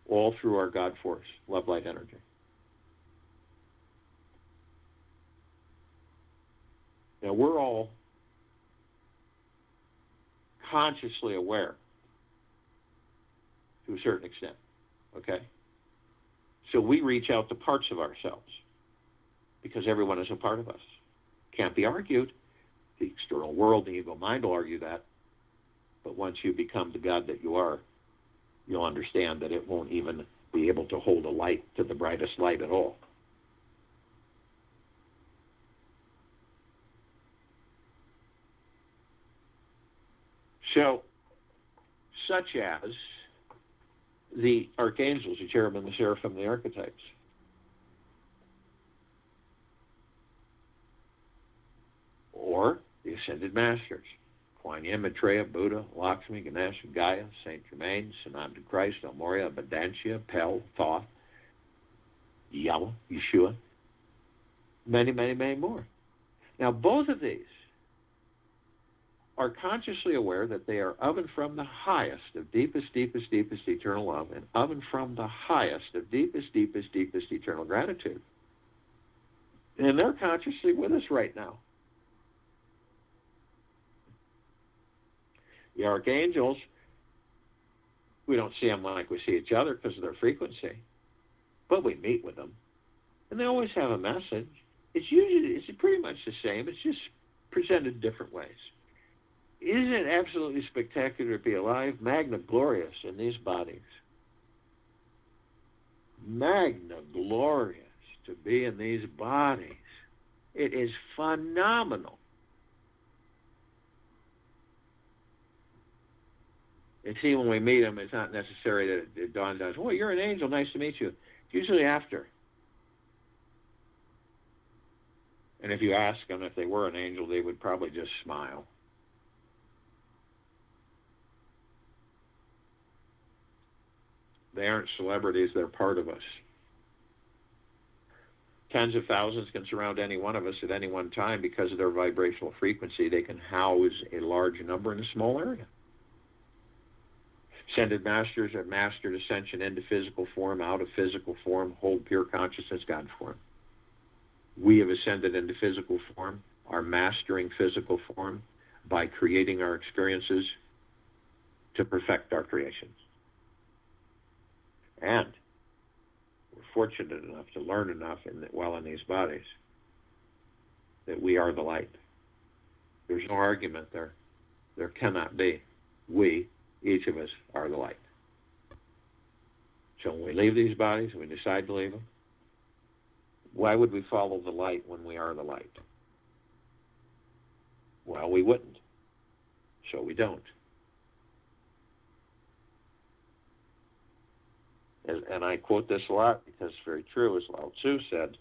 All through our God force, love, light, energy. Now, we're all consciously aware to a certain extent, okay? So we reach out to parts of ourselves because everyone is a part of us. Can't be argued. The external world, the ego mind will argue that. But once you become the God that you are, you'll understand that it won't even be able to hold a light to the brightest light at all. So, such as the archangels, the cherubim, the seraphim, the archetypes. Or the ascended masters, Kuan Yin, Maitreya, Buddha, Lakshmi, Ganesha, Gaia, Saint Germain, Sananda Christ, El Morya, Abundantia, Pel, Thoth, Yama, Yeshua, many, many, many more. Now, both of these are consciously aware that they are of and from the highest of deepest, deepest, deepest eternal love, and of and from the highest of deepest, deepest, deepest eternal gratitude. And they're consciously with us right now. The archangels, we don't see them like we see each other because of their frequency, but we meet with them. And they always have a message. It's pretty much the same. It's just presented different ways. Isn't it absolutely spectacular to be alive? Magna glorious in these bodies. Magna glorious to be in these bodies. It is phenomenal. And see, when we meet them, it's not necessary that it dawns on us, oh, you're an angel, nice to meet you. It's usually after. And if you ask them if they were an angel, they would probably just smile. They aren't celebrities, they're part of us. Tens of thousands can surround any one of us at any one time because of their vibrational frequency. They can house a large number in a small area. Ascended masters have mastered ascension into physical form, out of physical form, hold pure consciousness, God form. We have ascended into physical form, are mastering physical form by creating our experiences to perfect our creations. And we're fortunate enough to learn enough while in these bodies that we are the light. There's no argument there. There cannot be. We, each of us, are the light. So when we leave these bodies, we decide to leave them, why would we follow the light when we are the light? Well, we wouldn't. So we don't. And I quote this a lot because it's very true, as Lao Tzu said,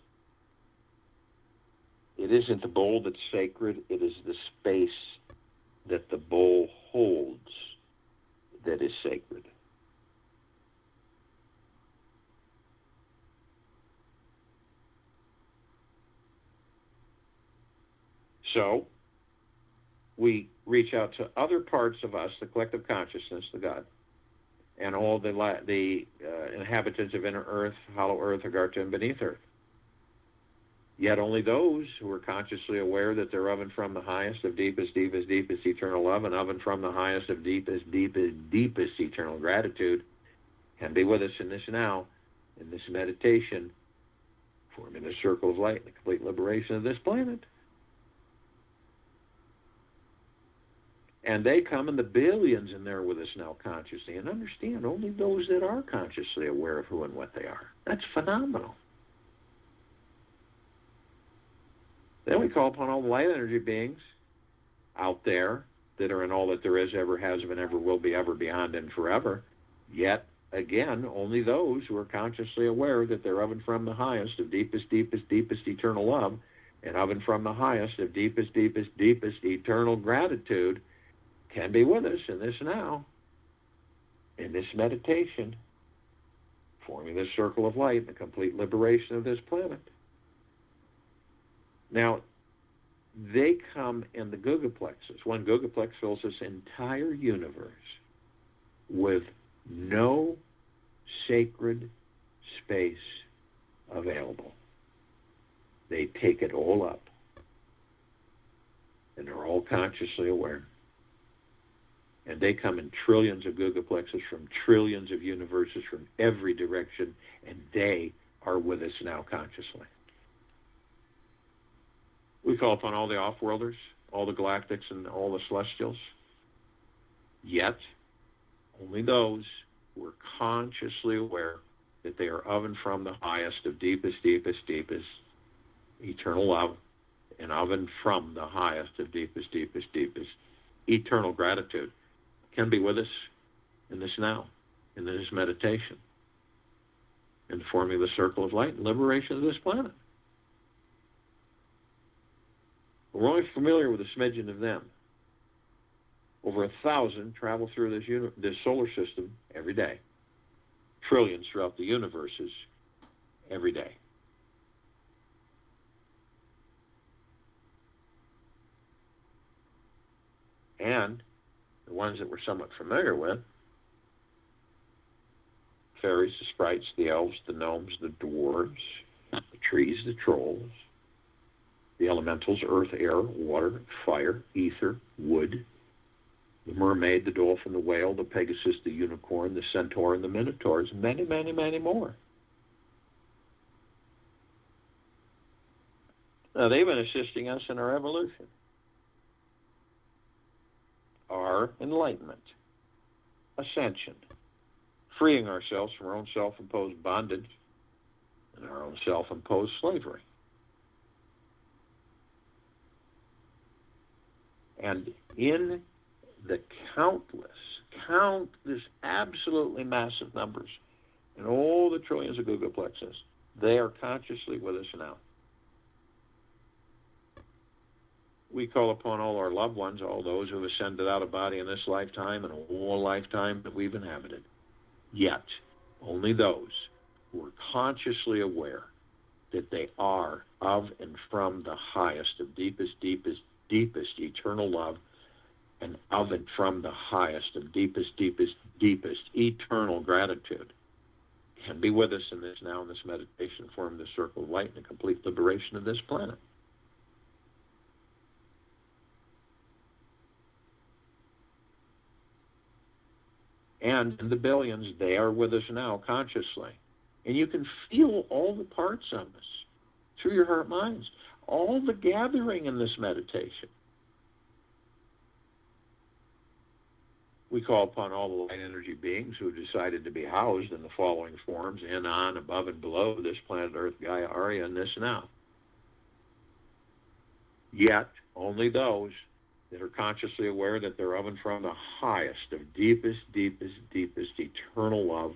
it isn't the bowl that's sacred, it is the space that the bowl holds that is sacred. So, we reach out to other parts of us, the collective consciousness, the God, and all the inhabitants of inner earth, hollow earth, agartha, and beneath earth. Yet only those who are consciously aware that they're of and from the highest of deepest, deepest, deepest eternal love, and of and from the highest of deepest, deepest, deepest eternal gratitude can be with us in this now, in this meditation, forming the circle of light and the complete liberation of this planet. And they come in the billions in there with us now consciously. And understand, only those that are consciously aware of who and what they are. That's phenomenal. Then we call upon all the light energy beings out there that are in all that there is, ever has been, ever will be, ever, beyond, and forever. Yet, again, only those who are consciously aware that they're of and from the highest of deepest, deepest, deepest eternal love, and of and from the highest of deepest, deepest, deepest eternal gratitude can be with us in this now, in this meditation, forming this circle of light, the complete liberation of this planet. Now, they come in the Gugaplexes. One Gugaplex fills this entire universe with no sacred space available. They take it all up, and they're all consciously aware. And they come in trillions of Gugaplexes from trillions of universes from every direction, and they are with us now consciously. We call upon all the off-worlders, all the galactics, and all the celestials. Yet, only those who are consciously aware that they are of and from the highest of deepest, deepest, deepest eternal love, and of and from the highest of deepest, deepest, deepest eternal gratitude can be with us in this now, in this meditation, in the forming of the circle of light and liberation of this planet. We're only familiar with a smidgen of them. Over 1,000 travel through this solar system every day. Trillions throughout the universes every day. And the ones that we're somewhat familiar with, fairies, the sprites, the elves, the gnomes, the dwarves, the trees, the trolls, the elementals, earth, air, water, fire, ether, wood, the mermaid, the dolphin, the whale, the pegasus, the unicorn, the centaur, and the minotaurs, and many, many, many more. Now, they've been assisting us in our evolution, our enlightenment, ascension, freeing ourselves from our own self-imposed bondage and our own self-imposed slavery. And in the countless, absolutely massive numbers in all the trillions of Gugaplexes, they are consciously with us now. We call upon all our loved ones, all those who have ascended out of body in this lifetime and all lifetime that we've inhabited. Yet, only those who are consciously aware that they are of and from the highest of deepest, deepest, deepest eternal love, and of and from the highest of deepest, deepest, deepest eternal gratitude can be with us in this now, in this meditation, form the circle of light and the complete liberation of this planet. And in the billions, they are with us now consciously. And you can feel all the parts of us through your heart minds, all the gathering in this meditation. We call upon all the light energy beings who have decided to be housed in the following forms: in, on, above, and below this planet Earth, Gaia, Arya, and this now. Yet, only those that are consciously aware that they're of and from the highest of deepest, deepest, deepest eternal love,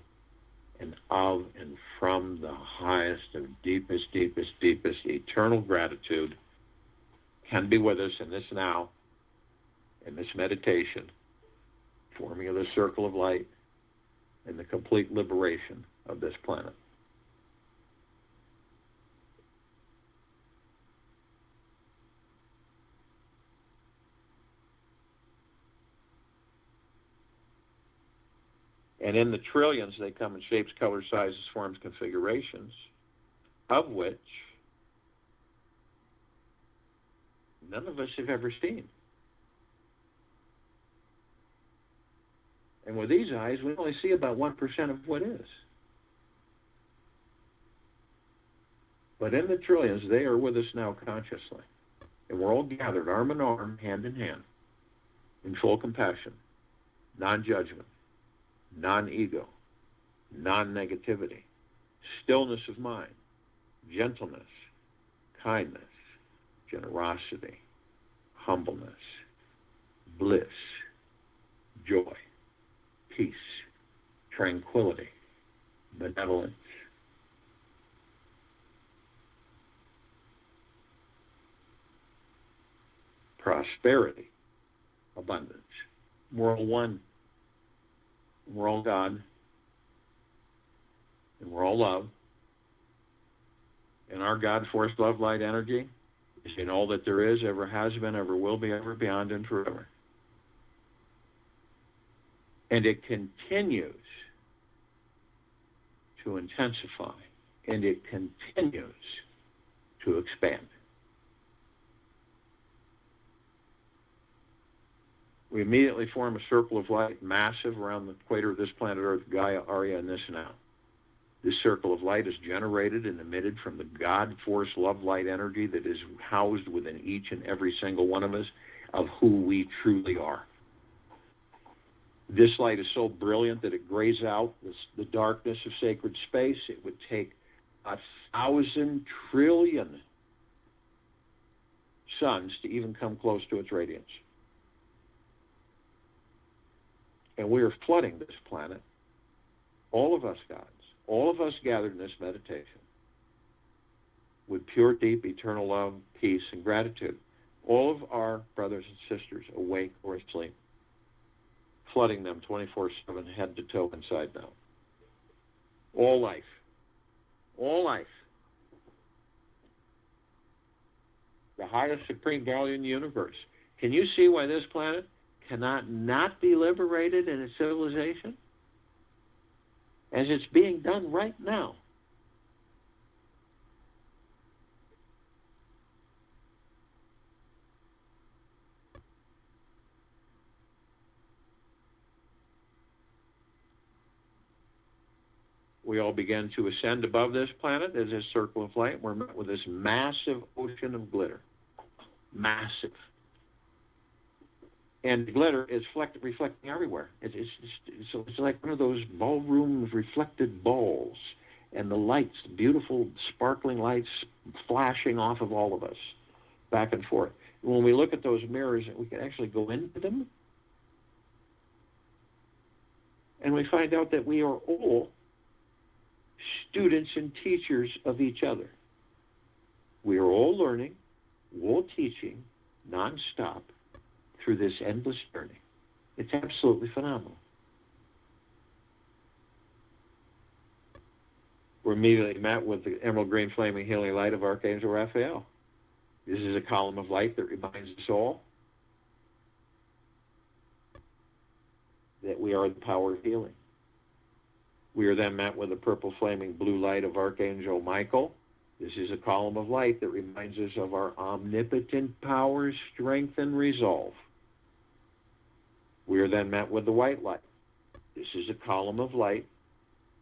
and of and from the highest of deepest, deepest, deepest eternal gratitude, can be with us in this now, in this meditation, forming of the circle of light and the complete liberation of this planet. And in the trillions, they come in shapes, colors, sizes, forms, configurations, of which none of us have ever seen. And with these eyes, we only see about 1% of what is. But in the trillions, they are with us now consciously. And we're all gathered, arm in arm, hand in hand, in full compassion, non-judgment, non-ego, non-negativity, stillness of mind, gentleness, kindness, generosity, humbleness, bliss, joy, peace, tranquility, benevolence, prosperity, abundance. We're all one. We're all God. And we're all love. And our God force, love, light, energy is in all that there is, ever has been, ever will be, ever beyond, and forever. And it continues to intensify, and it continues to expand. We immediately form a circle of light, massive, around the equator of this planet Earth, Gaia, Arya, and this now. This circle of light is generated and emitted from the God force, love, light energy that is housed within each and every single one of us, of who we truly are. This light is so brilliant that it grays out the darkness of sacred space. It would take 1,000 trillion suns to even come close to its radiance. And we are flooding this planet, all of us gods, all of us gathered in this meditation, with pure, deep, eternal love, peace, and gratitude. All of our brothers and sisters, awake or asleep, flooding them 24/7, head to toe, inside now. All life. All life. The highest supreme value in the universe. Can you see why this planet cannot not be liberated in its civilization? As it's being done right now. We all begin to ascend above this planet as a circle of light. We're met with this massive ocean of glitter. Massive. And glitter is reflecting everywhere. It's like one of those ballroom reflected balls. And the lights, beautiful sparkling lights flashing off of all of us, back and forth. When we look at those mirrors, we can actually go into them. And we find out that we are all students and teachers of each other. We are all learning, all teaching, nonstop, through this endless journey. It's absolutely phenomenal. We're immediately met with the emerald green flaming healing light of Archangel Raphael. This is a column of light that reminds us all that we are the power of healing. We are then met with the purple flaming blue light of Archangel Michael. This is a column of light that reminds us of our omnipotent power, strength, and resolve. We are then met with the white light. This is a column of light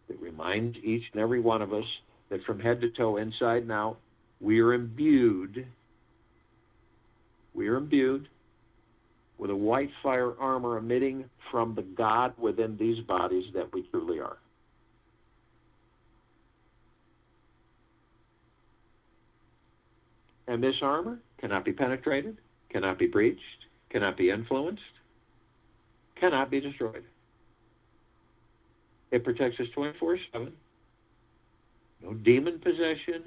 that reminds each and every one of us that from head to toe, inside and out, we are imbued with a white fire armor emitting from the God within these bodies that we truly are. And this armor cannot be penetrated, cannot be breached, cannot be influenced, cannot be destroyed. It protects us 24/7. No demon possession,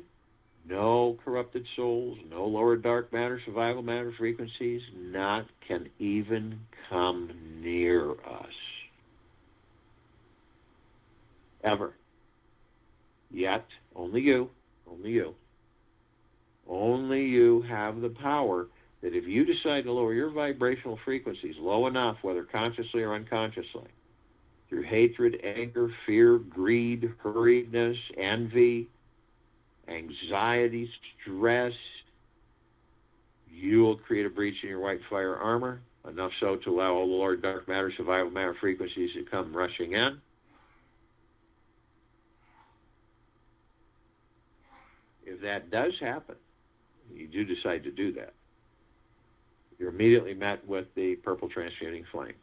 no corrupted souls, no lower dark matter, survival matter frequencies, not can even come near us. Ever. Yet, only you have the power that if you decide to lower your vibrational frequencies low enough, whether consciously or unconsciously, through hatred, anger, fear, greed, hurriedness, envy, anxiety, stress, you will create a breach in your white fire armor, enough so to allow all the lower dark matter, survival matter frequencies to come rushing in. If that does happen, you do decide to do that, you're immediately met with the purple transmuting flame.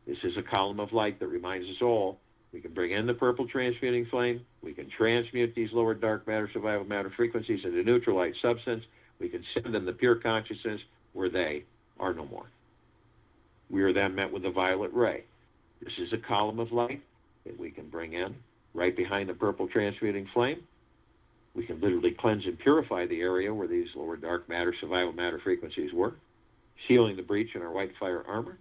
This is a column of light that reminds us all we can bring in the purple transmuting flame, we can transmute these lower dark matter, survival matter frequencies into neutral light substance, we can send them the pure consciousness where they are no more. We are then met with the violet ray. This is a column of light that we can bring in right behind the purple transmuting flame. We can literally cleanse and purify the area where these lower dark matter, survival matter frequencies were, sealing the breach in our white fire armor,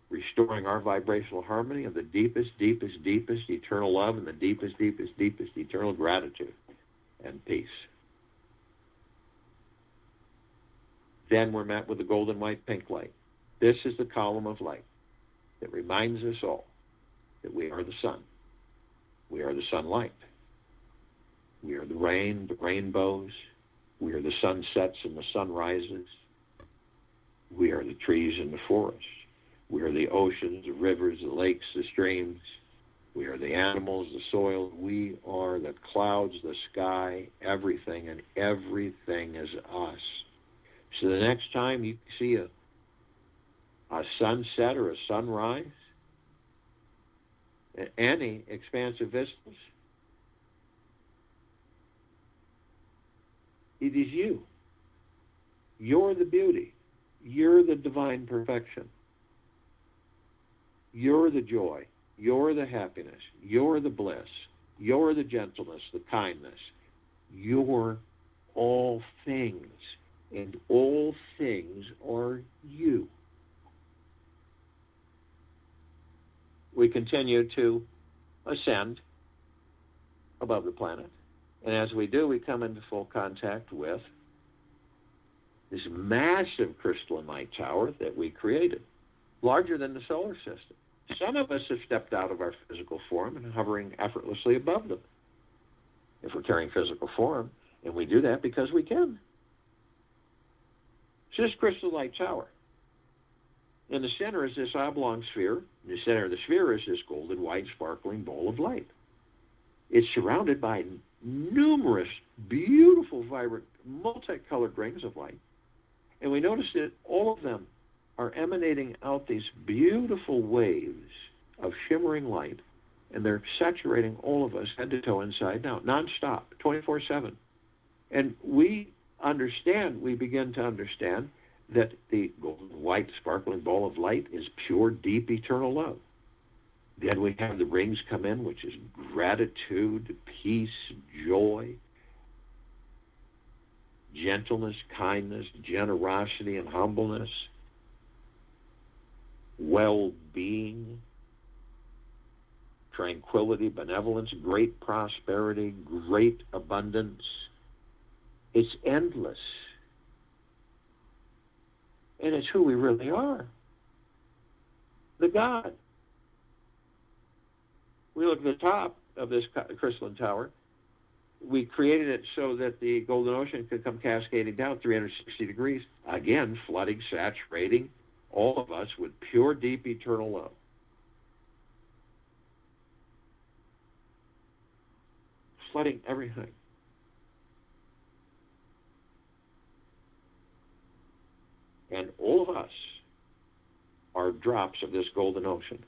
restoring our vibrational harmony of the deepest, deepest, deepest eternal love and the deepest, deepest, deepest eternal gratitude and peace. Then we're met with the golden white pink light. This is the column of light that reminds us all that we are the sun. We are the sunlight. We are the rain, the rainbows. We are the sunsets and the sunrises. We are the trees and the forests. We are the oceans, the rivers, the lakes, the streams. We are the animals, the soil. We are the clouds, the sky, everything, and everything is us. So the next time you see a sunset or a sunrise, any expansive vistas, it is you. You're the beauty. You're the divine perfection. You're the joy. You're the happiness. You're the bliss. You're the gentleness, the kindness. You're all things. And all things are you. We continue to ascend above the planet. And as we do, we come into full contact with this massive crystalline light tower that we created, larger than the solar system. Some of us have stepped out of our physical form and hovering effortlessly above them, if we're carrying physical form, and we do that because we can. It's this crystal light tower. In the center is this oblong sphere. In the center of the sphere is this golden white sparkling ball of light. It's surrounded by numerous beautiful, vibrant, multicolored rings of light. And we notice that all of them are emanating out these beautiful waves of shimmering light, and they're saturating all of us head to toe, inside and out, nonstop, 24/7. And we begin to understand that the golden white sparkling ball of light is pure, deep, eternal love. Then we have the rings come in, which is gratitude, peace, joy, gentleness, kindness, generosity, and humbleness, well-being, tranquility, benevolence, great prosperity, great abundance. It's endless. And it's who we really are. The God. We look at the top of this crystalline tower. We created it so that the golden ocean could come cascading down 360 degrees, again, flooding, saturating all of us with pure, deep, eternal love. Flooding everything. And all of us drops of this golden ocean.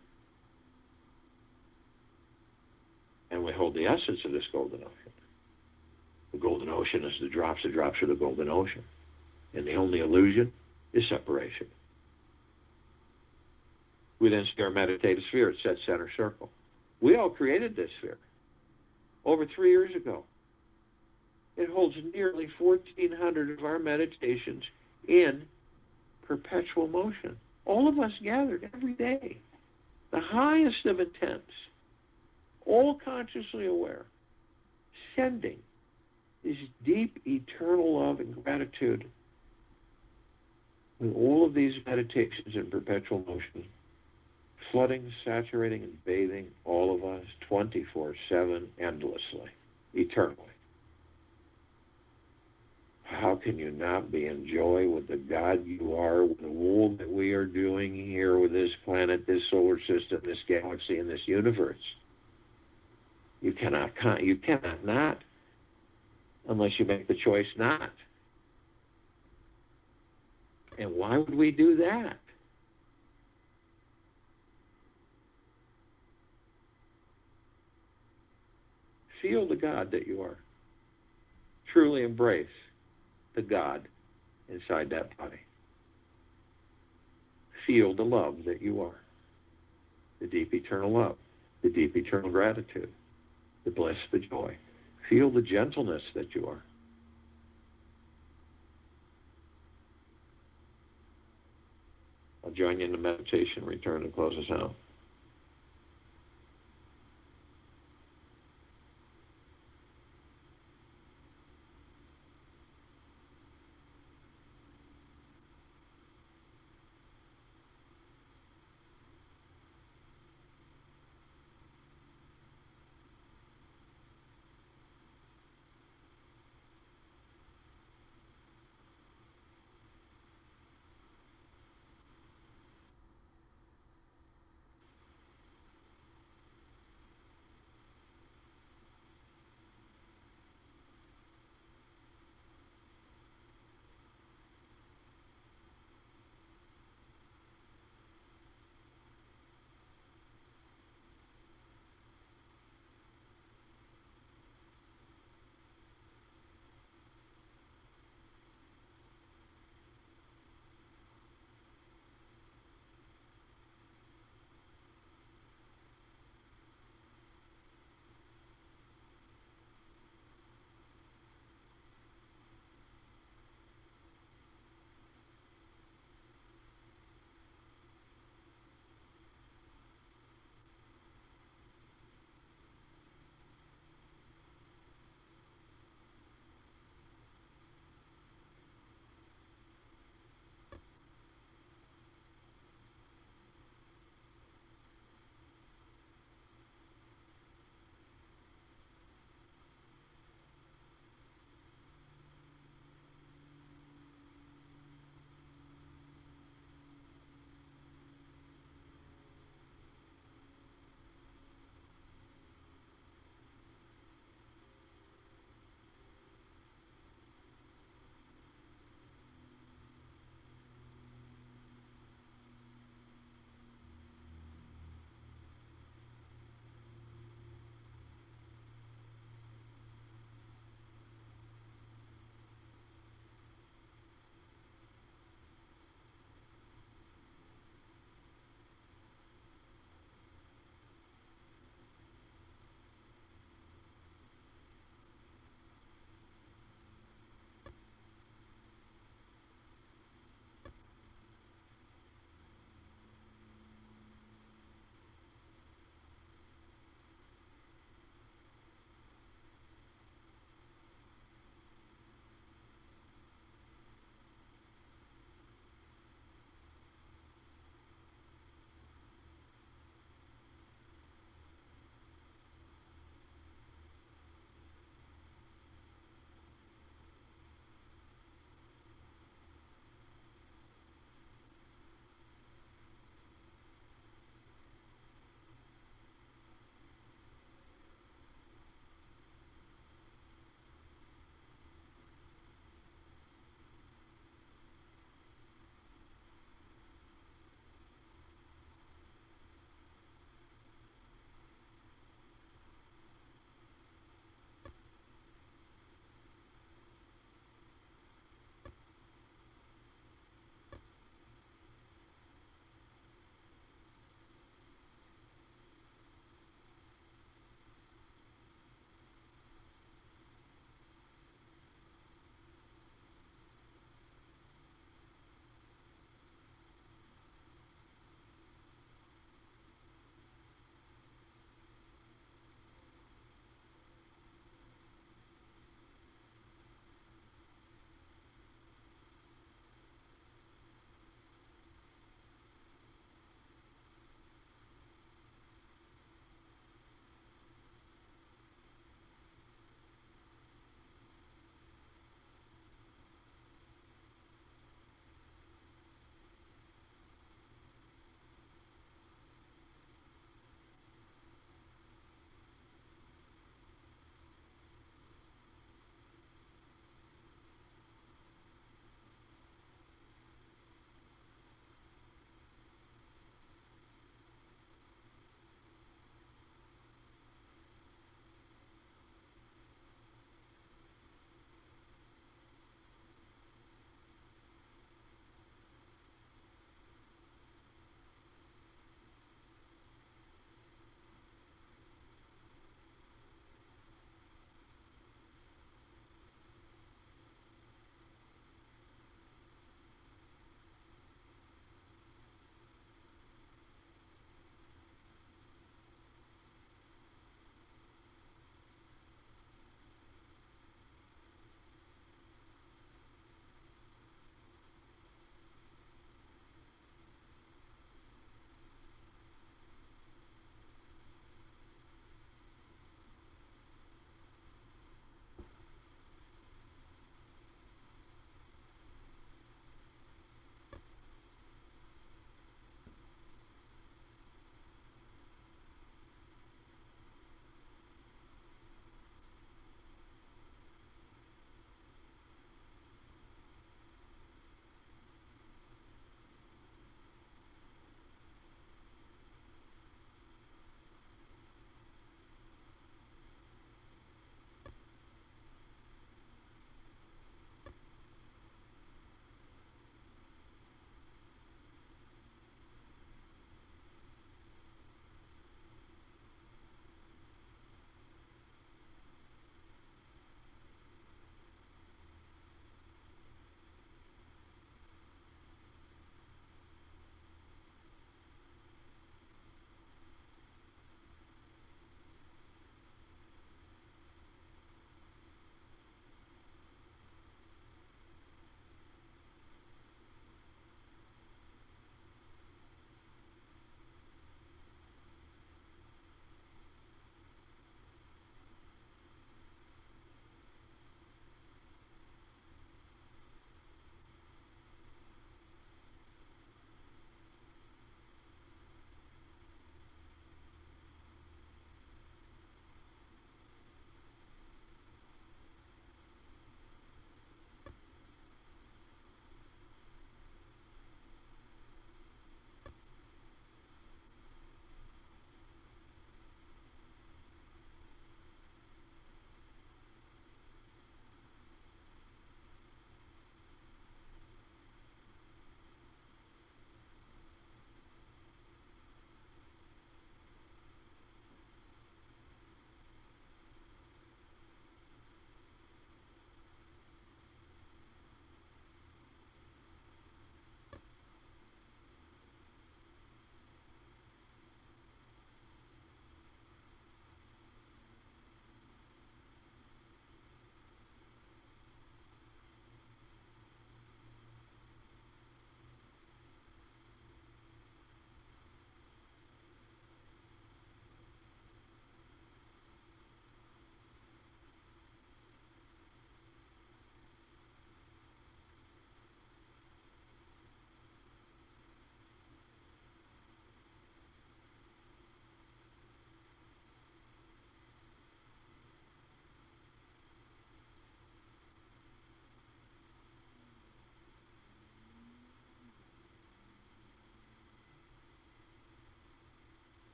And we hold the essence of this golden ocean. The golden ocean is the drops of the golden ocean. And the only illusion is separation. We then see our meditative sphere. It's that center circle. We all created this sphere over 3 years ago. It holds nearly 1,400 of our meditations in perpetual motion. All of us gathered every day. The highest of intents, all consciously aware, sending this deep, eternal love and gratitude with all of these meditations in perpetual motion, flooding, saturating, and bathing all of us 24/7, endlessly, eternally. How can you not be in joy with the God you are, with all that we are doing here with this planet, this solar system, this galaxy, and this universe? You cannot not, unless you make the choice not. And why would we do that? Feel the God that you are. Truly embrace the God inside that body. Feel the love that you are. The deep eternal love. The deep eternal gratitude. The bliss, the joy. Feel the gentleness that you are. I'll join you in the meditation, return and close us out.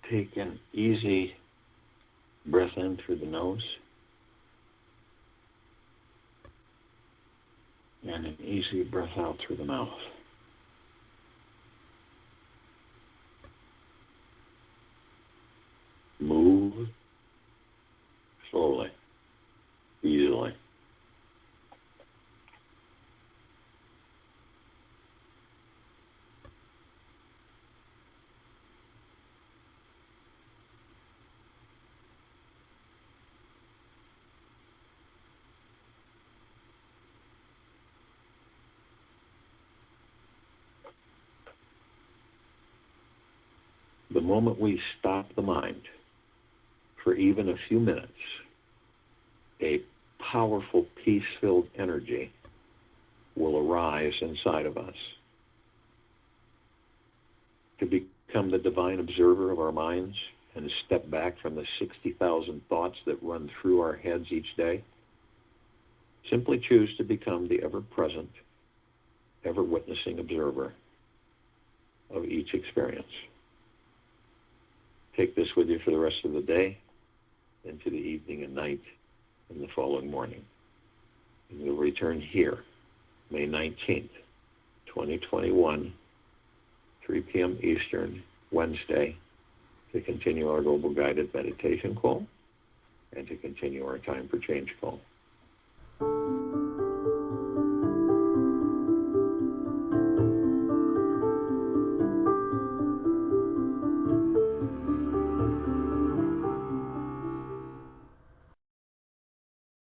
Take an easy breath in through the nose and an easy breath out through the mouth. Move slowly, easily. The moment we stop the mind for even a few minutes, a powerful, peace-filled energy will arise inside of us. To become the divine observer of our minds and step back from the 60,000 thoughts that run through our heads each day, simply choose to become the ever-present, ever-witnessing observer of each experience. Take this with you for the rest of the day, into the evening and night, and the following morning. And we'll return here, May 19th, 2021, 3 p.m. Eastern, Wednesday, to continue our global guided meditation call and to continue our time for change call.